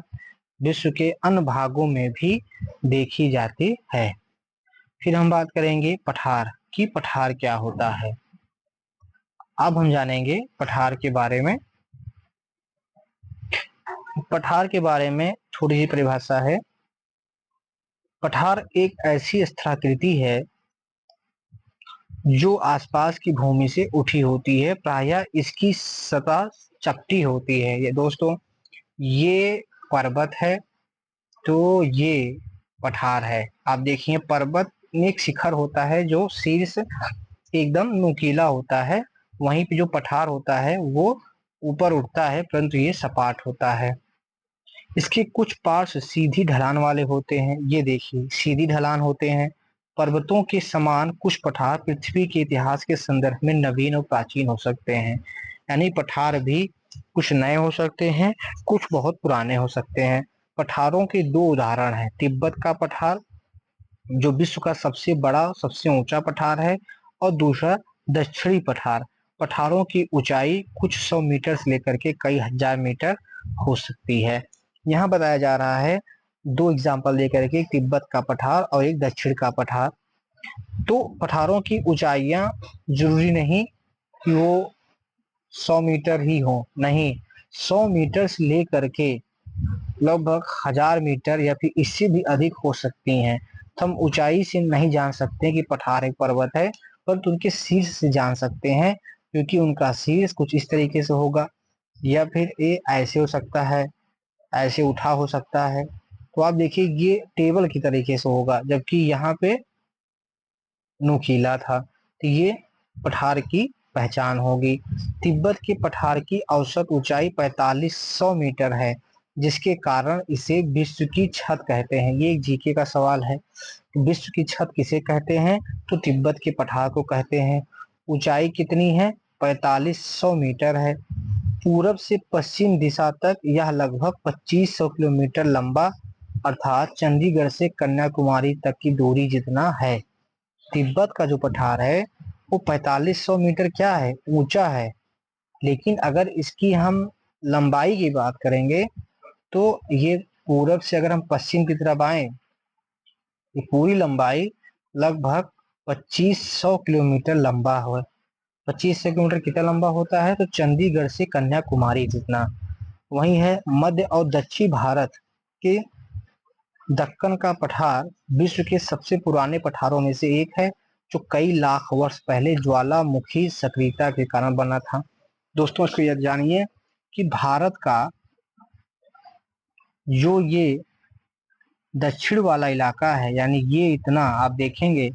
विश्व के अन्य भागों में भी देखी जाती है। फिर हम बात करेंगे पठार की। पठार क्या होता है, अब हम जानेंगे पठार के बारे में। पठार के बारे में थोड़ी सी परिभाषा है। पठार एक ऐसी स्थलाकृति है जो आसपास की भूमि से उठी होती है। प्रायः इसकी सतह चपटी होती है। ये दोस्तों, ये पर्वत है, तो ये पठार है। आप देखिए, पर्वत में एक शिखर होता है जो शीर्ष एकदम नुकीला होता है, वहीं पे जो पठार होता है वो ऊपर उठता है, परंतु ये सपाट होता है। इसके कुछ पार्श्व सीधी ढलान वाले होते हैं। ये देखिए, सीधी ढलान होते हैं। पर्वतों के समान कुछ पठार पृथ्वी के इतिहास के संदर्भ में नवीन और प्राचीन हो सकते हैं। यानी पठार भी कुछ नए हो सकते हैं, कुछ बहुत पुराने हो सकते हैं। पठारों के दो उदाहरण हैं। तिब्बत का पठार, जो विश्व का सबसे बड़ा सबसे ऊंचा पठार है, और दूसरा दक्षिणी पठार। पठारों की ऊंचाई कुछ 100 मीटर से लेकर के कई हजार मीटर हो सकती है। यहाँ बताया जा रहा है, दो एग्जाम्पल लेकर के, एक तिब्बत का पठार और एक दक्षिण का पठार। तो पठारों की ऊंचाइयां जरूरी नहीं कि वो 100 मीटर ही हो, नहीं, 100 मीटर से लेकर के लगभग 1000 मीटर या फिर इससे भी अधिक हो सकती हैं। तो हम ऊंचाई से नहीं जान सकते कि पठार एक पर्वत है, परंतु उनके शीर्ष से जान सकते हैं, क्योंकि उनका शीर्ष कुछ इस तरीके से होगा, या फिर ये ऐसे हो सकता है, ऐसे उठा हो सकता है। तो आप देखिए, ये टेबल की तरीके से होगा, जबकि यहाँ पे नुकीला था। तो ये पठार की पहचान होगी। तिब्बत के पठार की औसत ऊंचाई 4500 मीटर है, जिसके कारण इसे विश्व की छत कहते हैं। ये एक जीके का सवाल है, विश्व की छत किसे कहते हैं, तो तिब्बत के पठार को कहते हैं। ऊंचाई कितनी है, 4500 मीटर है। पूरब से पश्चिम दिशा तक यह लगभग 2500 किलोमीटर लंबा, अर्थात चंडीगढ़ से कन्याकुमारी तक की दूरी जितना है। तिब्बत का जो पठार है वो 4500 मीटर क्या है, ऊंचा है। लेकिन अगर इसकी हम लंबाई की बात करेंगे, तो ये पूरब से अगर हम पश्चिम की तरफ आए, ये पूरी लंबाई लगभग 2500 किलोमीटर लंबा है। 2500 किलोमीटर कितना लंबा होता है, तो चंडीगढ़ से कन्याकुमारी जितना। वही है मध्य और दक्षिण भारत के दक्कन का पठार विश्व के सबसे पुराने पठारों में से एक है, जो कई लाख वर्ष पहले ज्वालामुखी सक्रियता के कारण बना था। दोस्तों, इसको यह जानिए कि भारत का जो ये दक्षिण वाला इलाका है, यानी ये इतना आप देखेंगे,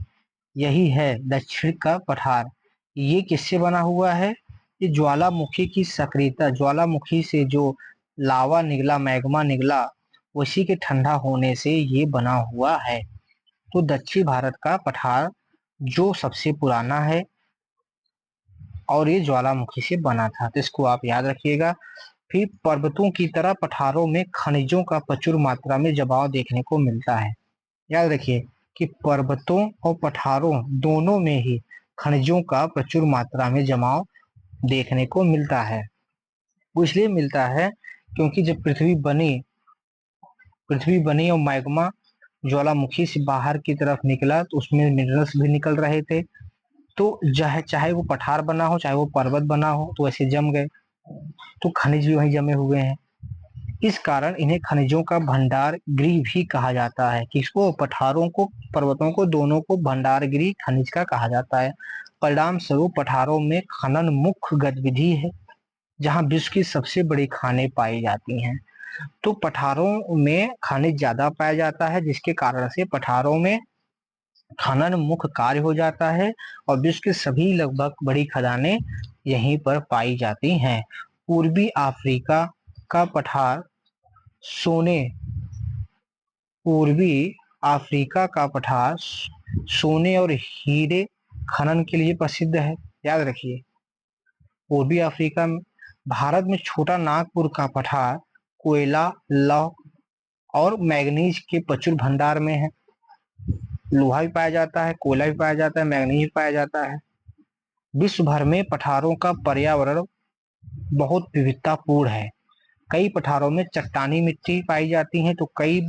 यही है दक्षिण का पठार। ये किससे बना हुआ है, ये ज्वालामुखी की सक्रियता, ज्वालामुखी से जो लावा निकला, मैग्मा निकला, उसी के ठंडा होने से ये बना हुआ है। तो दक्षिण भारत का पठार जो सबसे पुराना है और ये ज्वालामुखी से बना था, तो इसको आप याद रखिएगा। फिर पर्वतों की तरह पठारों में खनिजों का प्रचुर मात्रा में जमाव देखने को मिलता है। याद रखिए कि पर्वतों और पठारों दोनों में ही खनिजों का प्रचुर मात्रा में जमाव देखने को मिलता है। वो इसलिए मिलता है क्योंकि जब पृथ्वी बनी और मैग्मा ज्वालामुखी से बाहर की तरफ निकला, तो उसमें मिनरल्स भी निकल रहे थे। तो चाहे वो पठार बना हो, चाहे वो पर्वत बना हो, तो ऐसे जम गए, तो खनिज भी वहीं जमे हुए हैं। इस कारण इन्हें खनिजों का भंडार गृह भी कहा जाता है। किसको? पठारों को, पर्वतों को, दोनों को भंडार गृह खनिज का कहा जाता है। परिणाम स्वरूप पठारों में खनन मुख्य गतिविधि है, जहां विश्व की सबसे बड़ी खानें पाई जाती हैं। तो पठारों में खनिज ज्यादा पाया जाता है, जिसके कारण से पठारों में खनन मुख्य कार्य हो जाता है और विश्व के सभी लगभग बड़ी खदानें यहीं पर पाई जाती हैं। पूर्वी अफ्रीका का पठार सोने पूर्वी अफ्रीका का पठार सोने और हीरे खनन के लिए प्रसिद्ध है। याद रखिए, पूर्वी अफ्रीका में। भारत में छोटा नागपुर का पठार कोयला, लौह और मैग्नीज के प्रचुर भंडार में है। लोहा भी पाया जाता है, कोयला भी पाया जाता है, मैग्नीज भी पाया जाता है। विश्व भर में पठारों का पर्यावरण बहुत विविधतापूर्ण है। कई पठारों में चट्टानी मिट्टी पाई जाती है, तो कई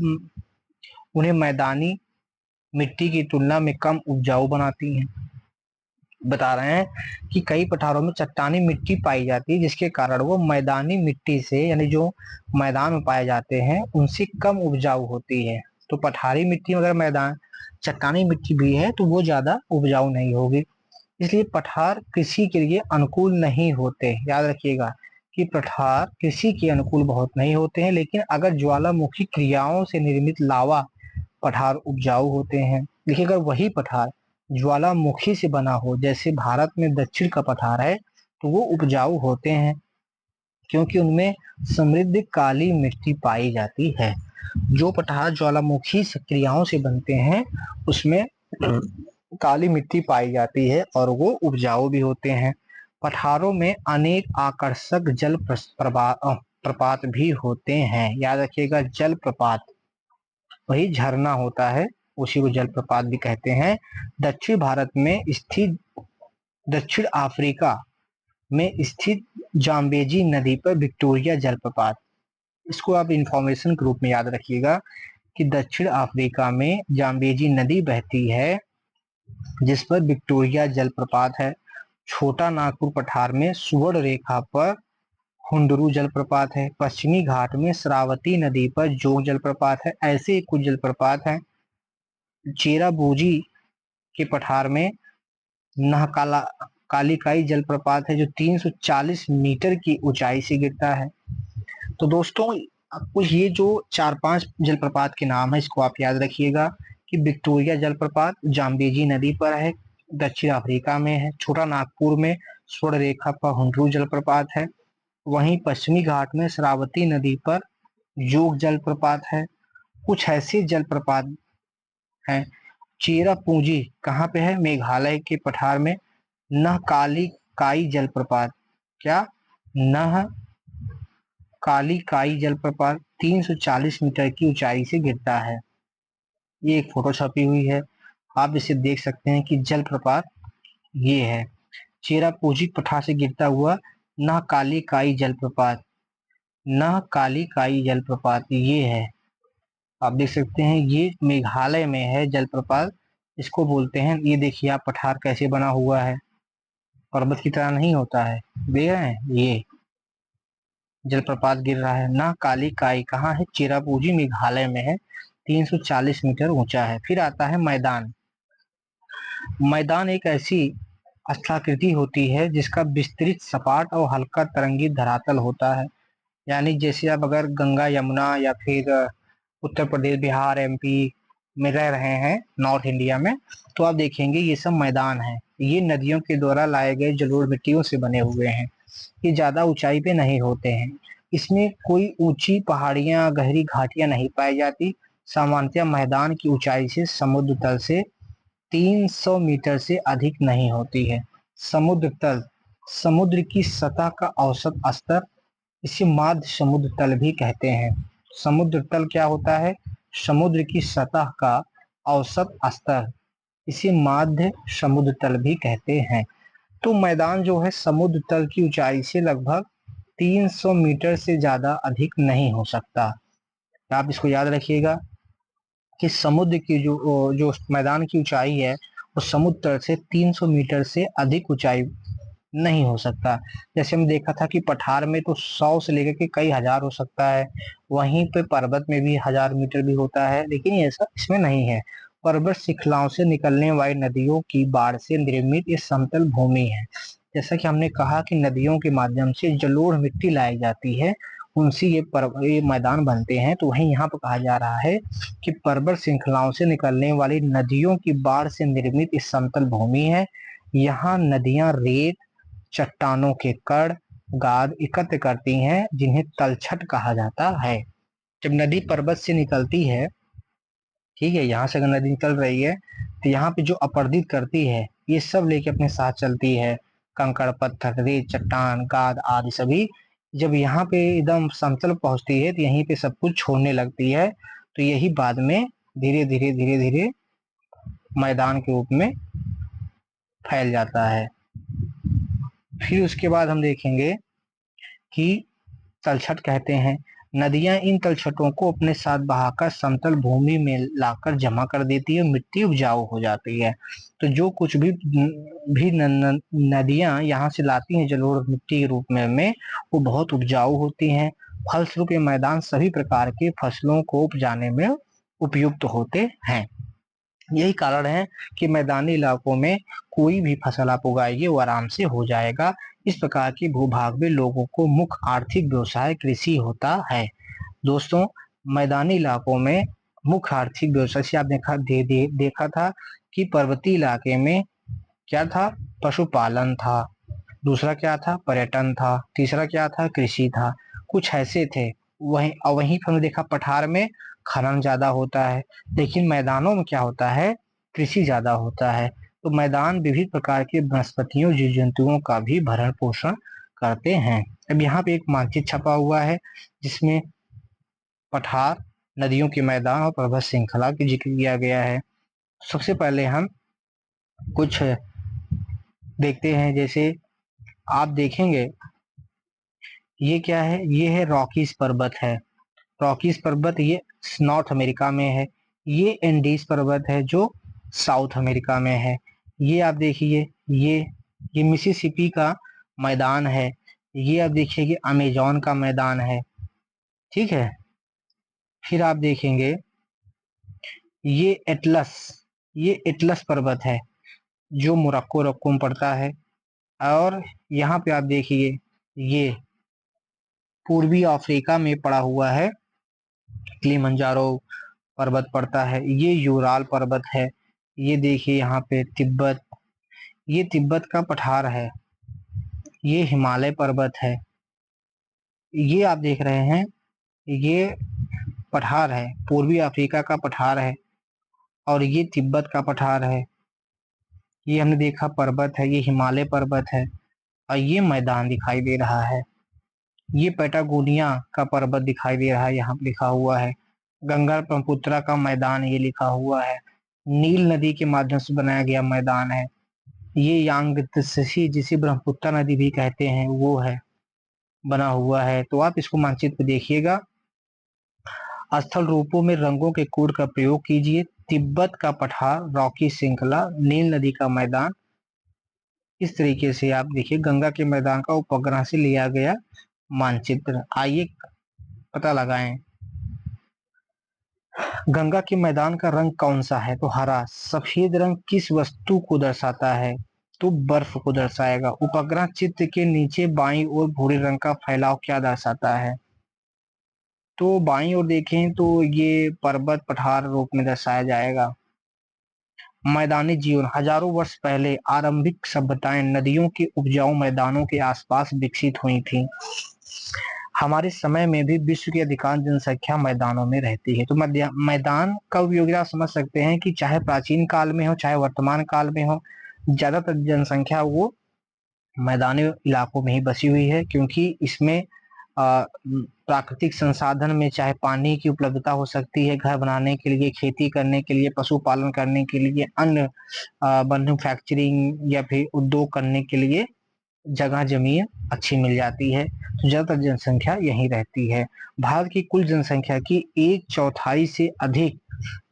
उन्हें मैदानी मिट्टी की तुलना में कम उपजाऊ बनाती हैं। बता रहे हैं कि कई पठारों में चट्टानी मिट्टी पाई जाती है, जिसके कारण वो मैदानी मिट्टी से, यानी जो मैदान में पाए जाते हैं, उनसे कम उपजाऊ होती है। तो पठारी मिट्टी में अगर मैदान चट्टानी मिट्टी भी है तो वो ज्यादा उपजाऊ नहीं होगी, इसलिए पठार कृषि के लिए अनुकूल नहीं होते। याद रखिएगा कि पठार कृषि के अनुकूल बहुत नहीं होते हैं, लेकिन अगर ज्वालामुखी क्रियाओं से निर्मित लावा पठार उपजाऊ होते हैं। देखिए, अगर वही पठार ज्वालामुखी से बना हो, जैसे भारत में दक्षिण का पठार है, तो वो उपजाऊ होते हैं, क्योंकि उनमें समृद्ध काली मिट्टी पाई जाती है। जो पठार ज्वालामुखी क्रियाओं से बनते हैं, उसमें काली मिट्टी पाई जाती है और वो उपजाऊ भी होते हैं। पठारों में अनेक आकर्षक जल प्रपात भी होते हैं। याद रखिएगा, जल प्रपात वही झरना होता है, उसी को जलप्रपात भी कहते हैं। दक्षिण भारत में स्थित दक्षिण अफ्रीका में स्थित जाम्बेजी नदी पर विक्टोरिया जलप्रपात, इसको आप इंफॉर्मेशन के रूप में याद रखिएगा कि दक्षिण अफ्रीका में जाम्बेजी नदी बहती है, जिस पर विक्टोरिया जलप्रपात है। छोटा नागपुर पठार में सुवर्ण रेखा पर हुंडरू जलप्रपात है। पश्चिमी घाट में श्रावती नदी पर जोग जलप्रपात है। ऐसे कुछ जलप्रपात हैं। चेराबूजी के पठार में नहकाला कालीकाई जलप्रपात है, जो 340 मीटर की ऊंचाई से गिरता है। तो दोस्तों, आपको ये जो 4-5 जलप्रपात के नाम है, इसको आप याद रखिएगा कि विक्टोरिया जलप्रपात जाम्बेजी नदी पर है, दक्षिण अफ्रीका में है। छोटा नागपुर में स्वर्ण रेखा पर हुंडरू जलप्रपात है। वहीं पश्चिमी घाट में श्रावती नदी पर जोग जलप्रपात है। कुछ ऐसे जलप्रपात हैं। चेरापूंजी कहाँ पे है? मेघालय के पठार में। नह काली काई जलप्रपात, क्या? नह काली काई जलप्रपात 340 मीटर की ऊंचाई से गिरता है। ये एक फोटो छपी हुई है, आप इसे देख सकते हैं कि जलप्रपात ये है। चेरापूंजी पठार से गिरता हुआ नह काली काई जलप्रपात, नह काली काई जलप्रपात ये है। आप देख सकते हैं, ये मेघालय में है जलप्रपात, इसको बोलते हैं। ये देखिए आप पठार कैसे बना हुआ है, पर्वत की तरह नहीं होता है, देख रहे हैं? ये जलप्रपात गिर रहा है। ना काली काई कहाँ है? चेरापूंजी मेघालय में है, 340 मीटर ऊंचा है। फिर आता है मैदान। मैदान एक ऐसी स्थलाकृति होती है जिसका विस्तृत, सपाट और हल्का तरंगी धरातल होता है। यानी जैसे आप अगर गंगा, यमुना या फिर उत्तर प्रदेश, बिहार, एमपी में रह रहे हैं, नॉर्थ इंडिया में, तो आप देखेंगे ये सब मैदान है। ये नदियों के द्वारा लाए गए जलोढ़ मिट्टियों से बने हुए हैं। ये ज्यादा ऊंचाई पे नहीं होते हैं। इसमें कोई ऊंची पहाड़ियां, गहरी घाटियां नहीं पाई जाती। सामान्यतः मैदान की ऊंचाई से समुद्र तल से 300 मीटर से अधिक नहीं होती है। समुद्र तल, समुद्र की सतह का औसत स्तर, इसे माध्य समुद्र तल भी कहते हैं। समुद्र तल क्या होता है? समुद्र की सतह का औसत स्तर, इसे माध्य समुद्र तल भी कहते हैं। तो मैदान जो है समुद्र तल की ऊंचाई से लगभग 300 मीटर से ज्यादा अधिक नहीं हो सकता। आप इसको याद रखिएगा कि समुद्र की जो जो मैदान की ऊंचाई है वो समुद्र तल से 300 मीटर से अधिक ऊंचाई नहीं हो सकता। जैसे हम देखा था कि पठार में तो 100 से लेकर के कई हजार हो सकता है, वहीं पे पर्वत में भी 1000 मीटर भी होता है, लेकिन ऐसा इसमें नहीं है। पर्वत श्रृंखलाओं से निकलने वाली नदियों की बाढ़ से निर्मित ये समतल भूमि है। जैसा कि हमने कहा कि नदियों के माध्यम से जलोढ़ मिट्टी लाई जाती है, उनसे ये मैदान बनते हैं, तो वहीं यहाँ पर कहा जा रहा है कि पर्वत श्रृंखलाओं से निकलने वाली नदियों की बाढ़ से निर्मित इस समतल भूमि है। यहाँ नदियां रेत, चट्टानों के कण, गाद एकत्र करती हैं, जिन्हें तलछट कहा जाता है। जब नदी पर्वत से निकलती है, ठीक है, यहाँ से अगर नदी निकल रही है तो यहाँ पे जो अपरदित करती है, ये सब लेके अपने साथ चलती है। कंकड़, पत्थर, रेत, चट्टान, गाद आदि सभी जब यहाँ पे एकदम समतल पहुंचती है तो यहीं पे सब कुछ छोड़ने लगती है। तो यही बाद में धीरे धीरे मैदान के रूप में फैल जाता है। फिर उसके बाद हम देखेंगे कि तलछट कहते हैं। नदियां इन तलछटों को अपने साथ बहाकर समतल भूमि में लाकर जमा कर देती है, मिट्टी उपजाऊ हो जाती है। तो जो कुछ भी नदियां यहाँ से लाती हैं जलोढ़ मिट्टी के रूप में वो बहुत उपजाऊ होती हैं। फलस्वरूप ये मैदान सभी प्रकार के फसलों को उपजाने में उपयुक्त होते हैं। यही कारण है कि मैदानी इलाकों में कोई भी फसल आप उगाइए वो आराम से हो जाएगा। इस प्रकार के भूभाग में लोगों को मुख्य आर्थिक व्यवसाय कृषि होता है। दोस्तों, मैदानी इलाकों में मुख्य आर्थिक व्यवसाय से आप देखा था कि पर्वतीय इलाके में क्या था, पशुपालन था, दूसरा क्या था, पर्यटन था, तीसरा क्या था, कृषि था, कुछ ऐसे थे। वहीं पर हमने देखा पठार में खनन ज्यादा होता है, लेकिन मैदानों में क्या होता है, कृषि ज्यादा होता है। तो मैदान विविध प्रकार के वनस्पतियों, जीव जंतुओं का भी भरण पोषण करते हैं। अब यहाँ पे एक मानचित्र छपा हुआ है जिसमें पठार, नदियों के मैदान और पर्वत श्रृंखला की जिक्र किया गया है। सबसे पहले हम कुछ देखते हैं। जैसे आप देखेंगे ये क्या है, ये है रॉकीज पर्वत है। रॉकीज पर्वत ये नॉर्थ अमेरिका में है। ये एंडीज पर्वत है जो साउथ अमेरिका में है। ये आप देखिए, ये मिसिसिपी का मैदान है। ये आप देखिए कि अमेजोन का मैदान है, ठीक है। फिर आप देखेंगे ये एटलस पर्वत है जो मोरक्को रक्को में पड़ता है। और यहाँ पे आप देखिए ये पूर्वी अफ्रीका में पड़ा हुआ है, किलिमंजारो पर्वत पड़ता है। ये यूराल पर्वत है। ये देखिए यहाँ पे तिब्बत, ये तिब्बत का पठार है। ये हिमालय पर्वत है। ये आप देख रहे हैं ये पठार है, पूर्वी अफ्रीका का पठार है, और ये तिब्बत का पठार है। ये हमने देखा पर्वत है, ये हिमालय पर्वत है, और ये मैदान दिखाई दे रहा है। ये पैटागोनिया का पर्वत दिखाई दे रहा है, यहाँ पे लिखा हुआ है। गंगा ब्रह्मपुत्र का मैदान ये लिखा हुआ है। नील नदी के माध्यम से बनाया गया मैदान है। ये यांगत्से जिसे ब्रह्मपुत्र नदी भी कहते हैं वो है, बना हुआ है। तो आप इसको मानचित्र पे देखिएगा। स्थल रूपों में रंगों के कोड का प्रयोग कीजिए। तिब्बत का पठार, रॉकी श्रृंखला, नील नदी का मैदान, इस तरीके से आप देखिए गंगा के मैदान का उपग्रह से लिया गया मानचित्र। आइए पता लगाएं गंगा के मैदान का रंग कौन सा है, तो हरा। सफेद रंग किस वस्तु को दर्शाता है, तो बर्फ को दर्शाएगा। उपग्रह चित्र के नीचे बाईं ओर भूरे रंग का फैलाव क्या दर्शाता है, तो बाईं ओर देखें तो ये पर्वत पठार रूप में दर्शाया जाएगा। मैदानी जीवन, हजारों वर्ष पहले आरंभिक सभ्यताएं नदियों के उपजाऊ मैदानों के आसपास विकसित हुई थीं। हमारे समय में भी विश्व की अधिकांश जनसंख्या मैदानों में रहती है। तो मैदान का उपयोग आप समझ सकते हैं कि चाहे प्राचीन काल में हो चाहे वर्तमान काल में हो, ज्यादातर जनसंख्या वो मैदानी इलाकों में ही बसी हुई है, क्योंकि इसमें प्राकृतिक संसाधन में चाहे पानी की उपलब्धता हो सकती है, घर बनाने के लिए, खेती करने के लिए, पशुपालन करने के लिए, अन्य मैन्युफैक्चरिंग या फिर उद्योग करने के लिए जगह जमीन अच्छी मिल जाती है। तो ज्यादातर जनसंख्या यहीं रहती है। भारत की कुल जनसंख्या की 1/4 से अधिक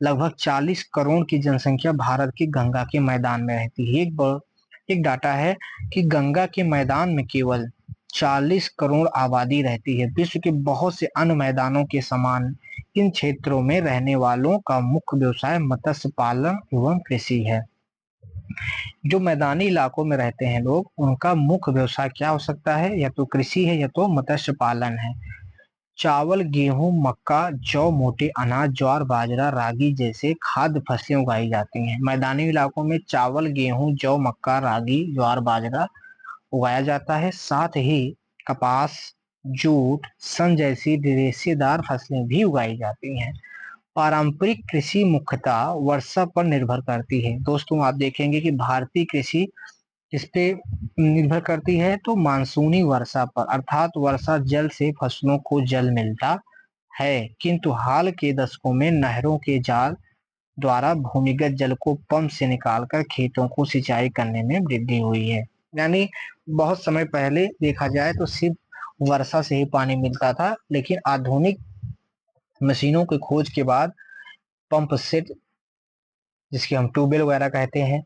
लगभग 40 करोड़ की जनसंख्या भारत के गंगा के मैदान में रहती है। एक डाटा है कि गंगा के मैदान में केवल 40 करोड़ आबादी रहती है। विश्व के बहुत से अन्य मैदानों के समान इन क्षेत्रों में रहने वालों का मुख्य व्यवसाय मत्स्य पालन एवं कृषि है। जो मैदानी इलाकों में रहते हैं लोग, उनका मुख्य व्यवसाय क्या हो सकता है? या तो कृषि है या तो मत्स्य पालन है। चावल, गेहूं, मक्का, जौ, मोटे अनाज, ज्वार, बाजरा, रागी जैसे खाद्य फसलें उगाई जाती हैं। मैदानी इलाकों में चावल, गेहूं, जौ, मक्का, रागी, ज्वार, बाजरा उगाया जाता है। साथ ही कपास, जूट, सन जैसी रेशेदार फसलें भी उगाई जाती हैं। पारंपरिक कृषि मुख्यतः वर्षा पर निर्भर करती है। दोस्तों, आप देखेंगे कि भारतीय कृषि किस पे निर्भर करती है? तो मानसूनी वर्षा पर, अर्थात वर्षा जल से फसलों को जल मिलता है। किंतु हाल के दशकों में नहरों के जाल द्वारा भूमिगत जल को पंप से निकालकर खेतों को सिंचाई करने में वृद्धि हुई है। यानी बहुत समय पहले देखा जाए तो सिर्फ वर्षा से ही पानी मिलता था, लेकिन आधुनिक मशीनों की खोज के बाद पंप सेट, जिसके हम ट्यूबवेल वगैरह कहते हैं,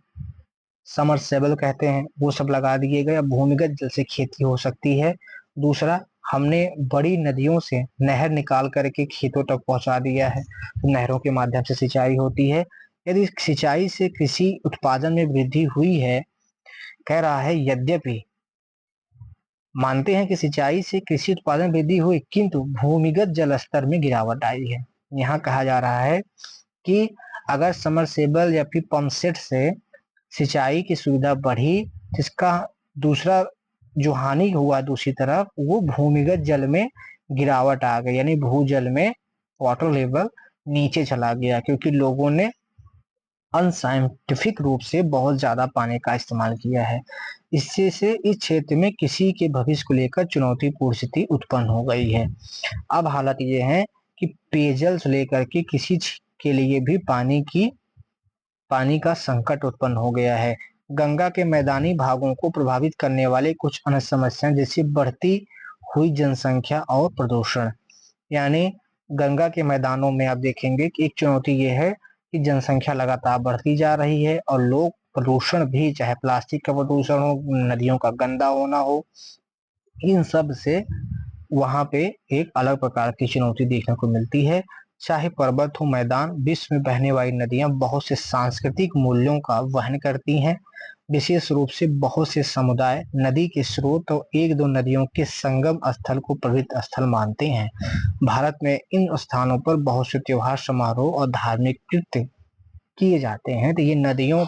समरसेबल कहते हैं, वो सब लगा दिए गए। अब भूमिगत जल से खेती हो सकती है। दूसरा, हमने बड़ी नदियों से नहर निकाल करके खेतों तक पहुंचा दिया है, तो नहरों के माध्यम से सिंचाई होती है। यदि सिंचाई से कृषि उत्पादन में वृद्धि हुई है, कह रहा है, यद्यपि मानते हैं कि सिंचाई से कृषि उत्पादन वृद्धि हुई, किंतु भूमिगत जल स्तर में गिरावट आई है। यहाँ कहा जा रहा है कि अगर समरसेबल या फिर पंप सेट से सिंचाई की सुविधा बढ़ी, जिसका दूसरा जो हानि हुआ दूसरी तरफ, वो भूमिगत जल में गिरावट आ गई, यानी भूजल में वाटर लेवल नीचे चला गया, क्योंकि लोगों ने अनसाइंटिफिक रूप से बहुत ज्यादा पानी का इस्तेमाल किया है। इससे से इस क्षेत्र में किसी के भविष्य को लेकर चुनौतीपूर्ण स्थिति उत्पन्न हो गई है। अब हालत ये है कि पेयजल से लेकर के किसी के लिए भी पानी का संकट उत्पन्न हो गया है। गंगा के मैदानी भागों को प्रभावित करने वाले कुछ अन्य समस्याएं, जैसे बढ़ती हुई जनसंख्या और प्रदूषण। यानी गंगा के मैदानों में आप देखेंगे कि एक चुनौती ये है कि जनसंख्या लगातार बढ़ती जा रही है, और लोग प्रदूषण भी, चाहे प्लास्टिक का प्रदूषण हो, नदियों का गंदा होना हो, इन सब से वहां पे एक अलग प्रकार की चुनौती देखने को मिलती है। चाहे पर्वत हो, मैदान, विश्व में बहने वाली नदियां बहुत से सांस्कृतिक मूल्यों का वहन करती हैं। विशेष रूप से बहुत से समुदाय नदी के स्रोत और एक दो नदियों के संगम स्थल को पवित्र स्थल मानते हैं। भारत में इन स्थानों पर बहुत से त्योहार, समारोह और धार्मिक कृत्य किए जाते हैं। तो ये नदियों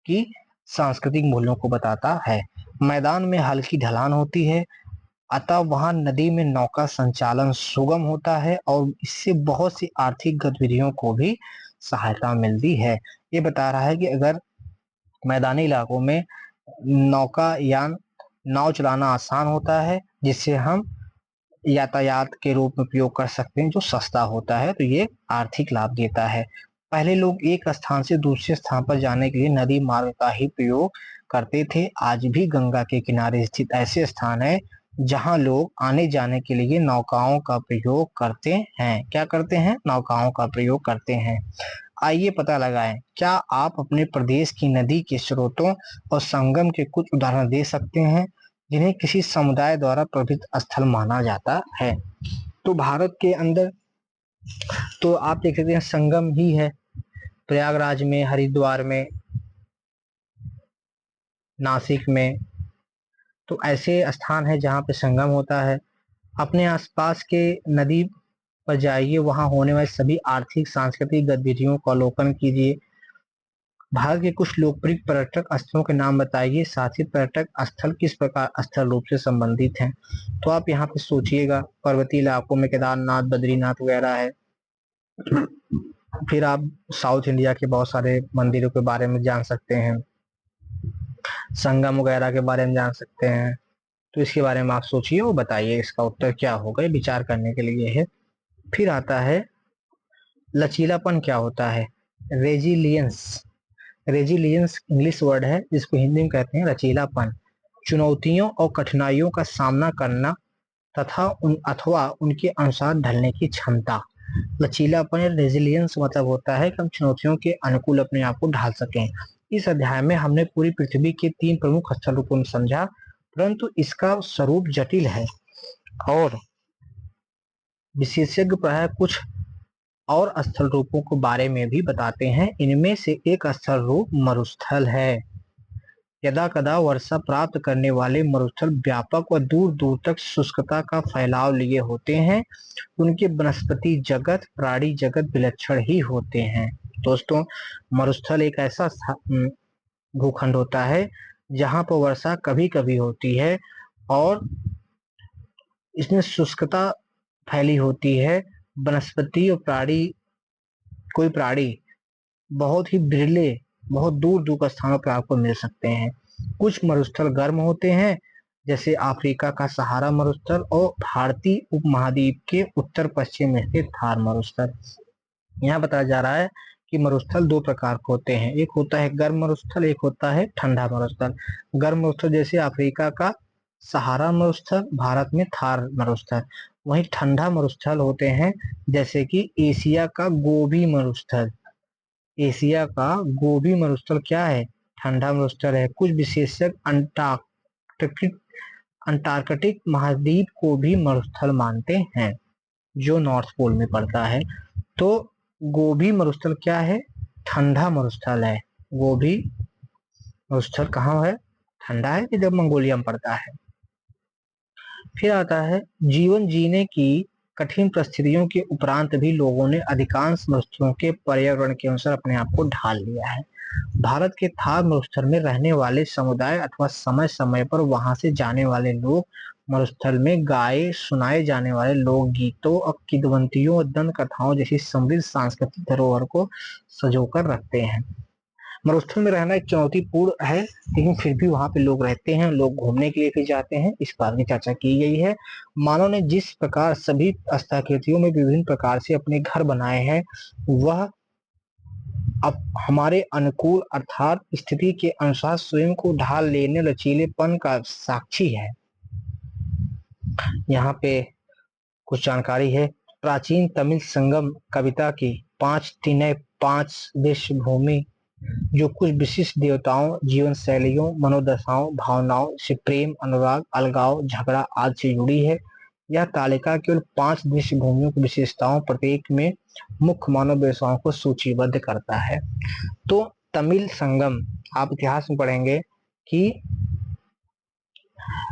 की सांस्कृतिक मूल्यों को बताता है। मैदान में हल्की ढलान होती है, अतः वहां नदी में नौका संचालन सुगम होता है, और इससे बहुत सी आर्थिक गतिविधियों को भी सहायता मिलती है। ये बता रहा है कि अगर मैदानी इलाकों में नौकायान, नाव चलाना आसान होता है, जिससे हम यातायात के रूप में उपयोग कर सकते हैं, जो सस्ता होता है, तो ये आर्थिक लाभ देता है। पहले लोग एक स्थान से दूसरे स्थान पर जाने के लिए नदी मार्ग का ही प्रयोग करते थे। आज भी गंगा के किनारे स्थित ऐसे स्थान है जहां लोग आने जाने के लिए नौकाओं का प्रयोग करते हैं। क्या करते हैं? नौकाओं का प्रयोग करते हैं। आइए पता लगाएं, क्या आप अपने प्रदेश की नदी के स्रोतों और संगम के कुछ उदाहरण दे सकते हैं जिन्हें किसी समुदाय द्वारा पवित्र स्थल माना जाता है? तो भारत के अंदर तो आप देख सकते हैं संगम ही है, प्रयागराज में, हरिद्वार में, नासिक में। तो ऐसे स्थान है जहाँ पे संगम होता है। अपने आसपास के नदी पर जाइए, वहां होने वाले सभी आर्थिक सांस्कृतिक गतिविधियों का अवलोकन कीजिए। भारत के कुछ लोकप्रिय पर्यटक स्थलों के नाम बताइए, साथ ही पर्यटक स्थल किस प्रकार स्थल रूप से संबंधित हैं। तो आप यहाँ पे सोचिएगा, पर्वतीय इलाकों में केदारनाथ, बद्रीनाथ वगैरह है। फिर आप साउथ इंडिया के बहुत सारे मंदिरों के बारे में जान सकते हैं, संगम वगैरह के बारे में जान सकते हैं। तो इसके बारे में आप सोचिए और बताइए इसका उत्तर क्या होगा, विचार करने के लिए है। फिर आता है लचीलापन क्या होता है? रेजिलियंस। रेजिलियंस इंग्लिश वर्ड है जिसको हिंदी में कहते हैं लचीलापन। चुनौतियों और कठिनाइयों का सामना करना तथा अथवा उनके अनुसार ढलने की क्षमता। लचीलापन या रेजिलियंस मतलब होता है कि हम चुनौतियों के अनुकूल अपने आप को ढाल सकें। इस अध्याय में हमने पूरी पृथ्वी के 3 प्रमुख स्थल रूपों में समझा, परंतु इसका स्वरूप जटिल है और विशेषज्ञ प्रायः कुछ और स्थल रूपों के बारे में भी बताते हैं। इनमें से एक स्थल रूप मरुस्थल है। यदा कदा वर्षा प्राप्त करने वाले मरुस्थल व्यापक व दूर दूर तक शुष्कता का फैलाव लिए होते हैं। उनके वनस्पति जगत, प्राणी जगत विलक्षण ही होते हैं। दोस्तों, मरुस्थल एक ऐसा भूखंड होता है जहां पर वर्षा कभी कभी होती है और इसमें शुष्कता फैली होती है। वनस्पति और कोई प्राणी बहुत ही बिरले, बहुत दूर दूर के स्थानों पर आपको मिल सकते हैं। कुछ मरुस्थल गर्म होते हैं, जैसे अफ्रीका का सहारा मरुस्थल और भारतीय उपमहाद्वीप के उत्तर पश्चिम में स्थित थार मरुस्थल। यहाँ बताया जा रहा है कि मरुस्थल 2 प्रकार के होते हैं, एक होता है गर्म मरुस्थल, एक होता है ठंडा मरुस्थल। गर्म मरुस्थल जैसे अफ्रीका का सहारा मरुस्थल, भारत में थार मरुस्थल। वहीं ठंडा मरुस्थल होते हैं जैसे कि एशिया का गोबी मरुस्थल। एशिया का गोबी मरुस्थल क्या है? ठंडा मरुस्थल है। कुछ विशेषज्ञ अंटार्कटिक महाद्वीप को भी मरुस्थल मानते हैं, जो नॉर्थ पोल में पड़ता है। तो गोबी मरुस्थल क्या है? ठंडा मरुस्थल है। गोबी मरुस्थल कहाँ है? ठंडा है, इधर मंगोलिया में पड़ता है। फिर आता है जीवन जीने की कठिन परिस्थितियों के उपरांत भी लोगों ने अधिकांश मरुस्थलों के पर्यावरण के अनुसार अपने आप को ढाल लिया है। भारत के थार मरुस्थल में रहने वाले समुदाय अथवा समय समय पर वहां से जाने वाले लोग मरुस्थल में गाए सुनाए जाने वाले लोकगीतों और किंवदंतियों और दंत कथाओं जैसी समृद्ध सांस्कृतिक धरोहर को संजोकर रखते हैं। मरुस्थल में रहना एक चुनौतीपूर्ण है, लेकिन फिर भी वहां पे लोग रहते हैं, लोग घूमने के लिए भी जाते हैं। इस बात की चर्चा की गई है। मानव ने जिस प्रकार सभी स्थलाकृतियों में विभिन्न प्रकार से अपने घर बनाए हैं, वह अब हमारे अनुकूल अर्थात स्थिति के अनुसार स्वयं को ढाल लेने लचीलेपन का साक्षी है। यहाँ पे कुछ जानकारी है। प्राचीन तमिल संगम कविता की 5 तिनय 5 विश्व भूमि, जो कुछ विशिष्ट देवताओं, जीवन शैलियों, मनोदशाओं, भावनाओं से प्रेम, अनुराग, अलगाव, झगड़ा आदि से जुड़ी है। यह तालिका केवल 5 दृश्य भूमियों की विशेषताओं प्रत्येक में मुख्य मानव व्यवसायों को सूचीबद्ध करता है। तो तमिल संगम, आप इतिहास में पढ़ेंगे कि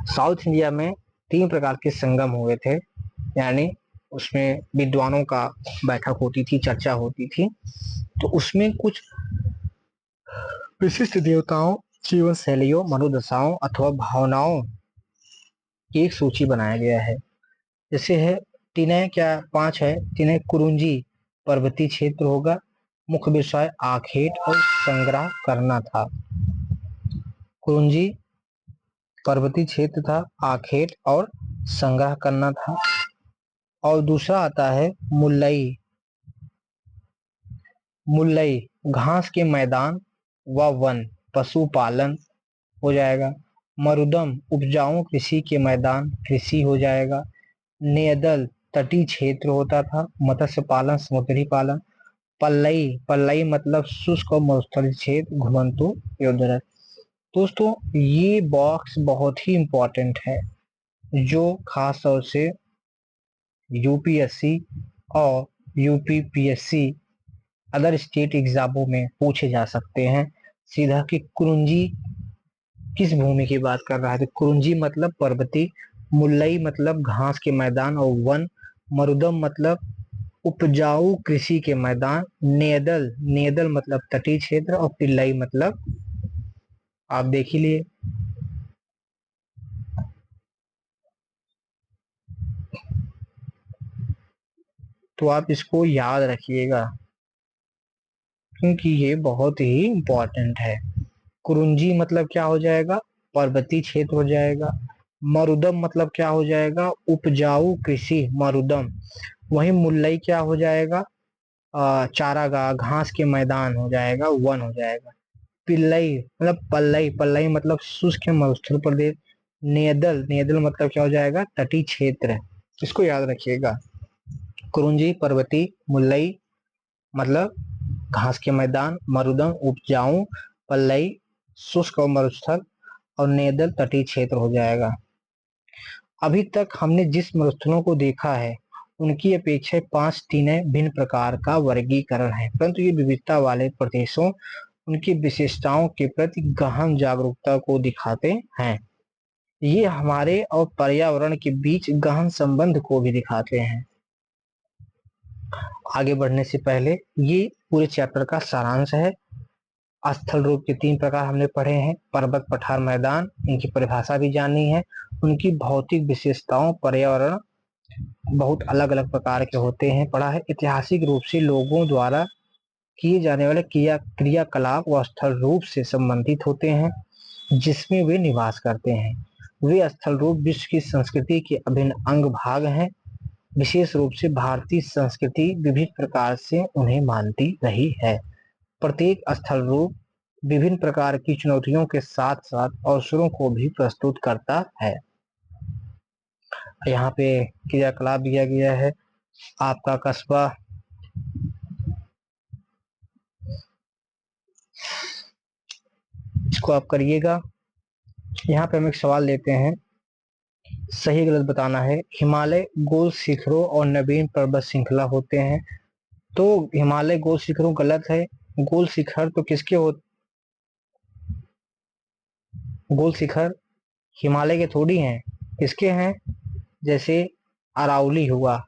साउथ इंडिया में 3 प्रकार के संगम हुए थे, यानी उसमें विद्वानों का बैठक होती थी, चर्चा होती थी। तो उसमें कुछ विशिष्ट देवताओं, जीवन शैलियों, मनोदशाओं अथवा भावनाओं की एक सूची बनाया गया है। जैसे है तिनय, क्या 5 है। तिनय कुरुंजी पर्वतीय क्षेत्र होगा। मुख्य विषय आखेट और संग्रह करना था। कुरुंजी पर्वतीय क्षेत्र था, आखेट और संग्रह करना था। और दूसरा आता है मुल्लई। मुल्लई घास के मैदान व वन, पशुपालन हो जाएगा। मरुदम उपजाऊ कृषि के मैदान, कृषि हो जाएगा। नेदल तटीय क्षेत्र होता था, मत्स्य पालन, समुद्री पालन। पल्लई, पल्लई मतलब शुष्क और मरुस्थलीय क्षेत्र, घुमंतु योद्दर। दोस्तों, ये बॉक्स बहुत ही इंपॉर्टेंट है, जो खास तौर से यूपीएससी और यूपीपीएससी अदर स्टेट एग्जामों में पूछे जा सकते हैं। सीधा कि कुरुंजी किस भूमि की बात कर रहा है? तो कुरुंजी मतलब पर्वतीय, मुल्लई मतलब घास के मैदान और वन, मरुदम मतलब उपजाऊ कृषि के मैदान, नेदल, नेदल मतलब तटीय क्षेत्र और पिल्लई मतलब आप देख ही लिए। तो आप इसको याद रखिएगा, क्योंकि ये बहुत ही इंपॉर्टेंट है। कुरुंजी मतलब क्या हो जाएगा? पर्वतीय क्षेत्र हो जाएगा। मरुदम मतलब क्या हो जाएगा? उपजाऊ कृषि, मरुदम। वहीं मुल्लई क्या हो जाएगा? चारागाह, घास के मैदान हो जाएगा, वन हो जाएगा। पिल्लई मतलब पल्लई, पल्लई मतलब शुष्क मरुस्थल प्रदेश। नेदल, नेदल मतलब क्या हो जाएगा? तटीय क्षेत्र। इसको याद रखिएगा। कुरुंजी पर्वती, मुल्लई मतलब घास के मैदान, मरुदम उपजाऊ, पल्लई शुष्क और मरुस्थल, और नेदर तटीय क्षेत्र हो जाएगा। अभी तक हमने जिस मरुस्थलों को देखा है उनकी अपेक्षा 5 तीनें भिन्न प्रकार का वर्गीकरण है, परंतु ये विविधता वाले प्रदेशों उनकी विशेषताओं के प्रति गहन जागरूकता को दिखाते हैं। ये हमारे और पर्यावरण के बीच गहन संबंध को भी दिखाते हैं। आगे बढ़ने से पहले ये पूरे चैप्टर का सारांश है। स्थल रूप के 3 प्रकार हमने पढ़े हैं, पर्वत, पठार, मैदान। इनकी परिभाषा भी जाननी है। उनकी भौतिक विशेषताओं, पर्यावरण बहुत अलग अलग प्रकार के होते हैं पढ़ा है। ऐतिहासिक रूप से लोगों द्वारा किए जाने वाले क्रियाकलाप व स्थल रूप से संबंधित होते हैं जिसमें वे निवास करते हैं। वे स्थल रूप विश्व की संस्कृति के अभिन्न अंग भाग हैं। विशेष रूप से भारतीय संस्कृति विभिन्न प्रकार से उन्हें मानती रही है। प्रत्येक स्थल रूप विभिन्न प्रकार की चुनौतियों के साथ साथ अवसरों को भी प्रस्तुत करता है। यहाँ पे क्रियाकलाप दिया गया है। आपका कस्बा, इसको आप करिएगा। यहाँ पे हम एक सवाल लेते हैं, सही गलत बताना है। हिमालय गोल शिखरों और नवीन पर्वत श्रृंखला होते हैं। तो हिमालय गोल शिखरों गलत है। गोल शिखर तो किसके गोल शिखर हिमालय के थोड़ी हैं, किसके हैं? जैसे अरावली हुआ,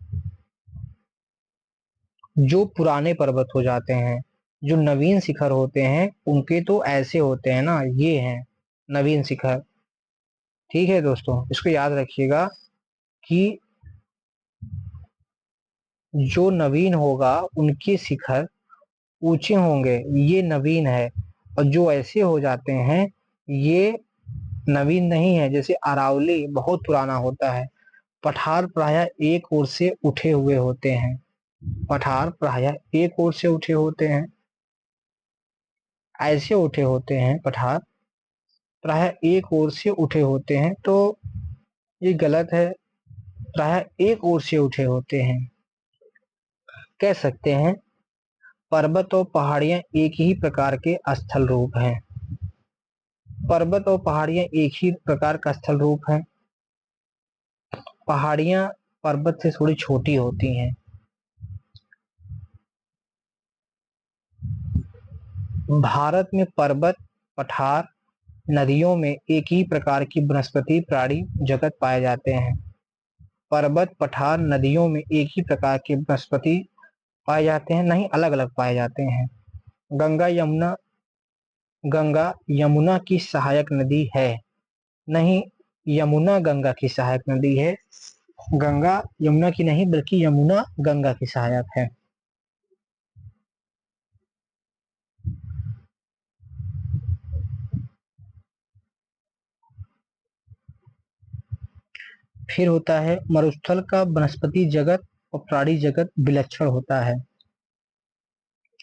जो पुराने पर्वत हो जाते हैं। जो नवीन शिखर होते हैं उनके तो ऐसे होते हैं ना, ये हैं नवीन शिखर। ठीक है दोस्तों, इसको याद रखिएगा कि जो नवीन होगा उनके शिखर ऊंचे होंगे, ये नवीन है। और जो ऐसे हो जाते हैं ये नवीन नहीं है। जैसे अरावली बहुत पुराना होता है। पठार प्रायः एक ओर से उठे हुए होते हैं। पठार प्रायः एक ओर से उठे होते हैं, ऐसे उठे होते हैं। पठार प्रायः एक ओर से उठे होते हैं, तो ये गलत है। प्रायः एक ओर से उठे होते हैं। कह सकते हैं पर्वत और पहाड़ियां एक ही प्रकार के स्थल रूप हैं। पर्वत और पहाड़ियां एक ही प्रकार का स्थल रूप है। पहाड़ियां पर्वत से थोड़ी छोटी होती हैं। भारत में पर्वत, पठार, नदियों में एक ही प्रकार की वनस्पति, प्राणी जगत पाए जाते हैं। पर्वत, पठार, नदियों में एक ही प्रकार के वनस्पति पाए जाते हैं, नहीं अलग अलग पाए जाते हैं। गंगा यमुना की सहायक नदी है, नहीं यमुना गंगा की सहायक नदी है। गंगा यमुना की नहीं बल्कि यमुना गंगा की सहायक है। फिर होता है मरुस्थल का वनस्पति जगत और प्राणी जगत विलक्षण होता है।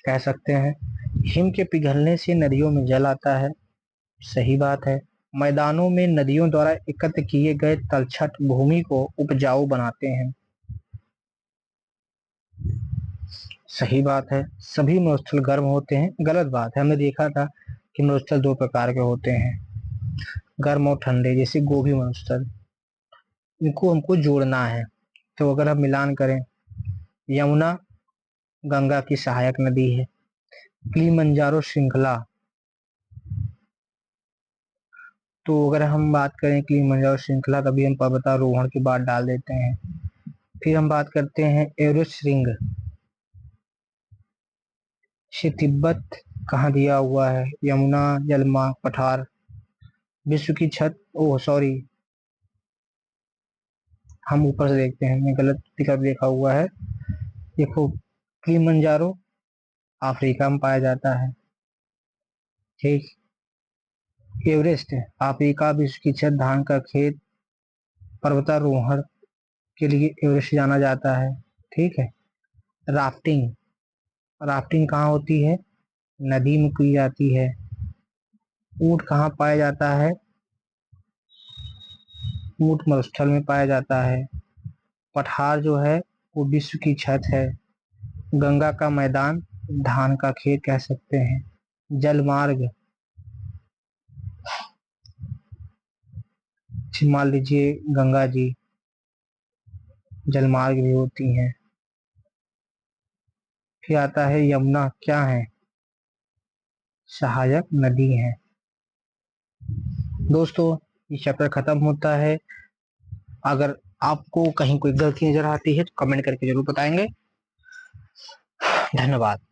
कह सकते हैं हिम के पिघलने से नदियों में जल आता है, सही बात है। मैदानों में नदियों द्वारा एकत्र किए गए तलछट भूमि को उपजाऊ बनाते हैं, सही बात है। सभी मरुस्थल गर्म होते हैं, गलत बात है। हमने देखा था कि मरुस्थल 2 प्रकार के होते हैं, गर्म और ठंडे। जैसे गोभी मरुस्थल, इनको हमको जोड़ना है। तो अगर हम मिलान करें, यमुना गंगा की सहायक नदी है। किलिमंजारो श्रृंखला, तो अगर हम बात करें किलिमंजारो श्रृंखला, तभी हम पर्वतारोहण की बात डाल देते हैं। फिर हम बात करते हैं एवरेस्ट श्रृंग से तिब्बत कहाँ दिया हुआ है? यमुना, यलमा, पठार, विश्व की छत, ओह सॉरी, हम ऊपर से देखते हैं, मैं गलत विकल्प देखा हुआ है। देखो किलिमंजारो अफ्रीका में पाया जाता है, ठीक। एवरेस्ट अफ्रीका, विश्व की छत, धान का खेत, पर्वतारोहण के लिए एवरेस्ट जाना जाता है, ठीक है। राफ्टिंग, राफ्टिंग कहाँ होती है? नदी में की जाती है। ऊंट कहाँ पाया जाता है? ऊंट मरुस्थल में पाया जाता है। पठार जो है वो विश्व की छत है। गंगा का मैदान धान का खेत कह सकते हैं। जल मार्ग, मान लीजिए गंगा जी जलमार्ग भी होती हैं। फिर आता है यमुना, क्या है? सहायक नदी है। दोस्तों, ये चैप्टर खत्म होता है। अगर आपको कहीं कोई गलती नजर आती है तो कमेंट करके जरूर बताएंगे। धन्यवाद।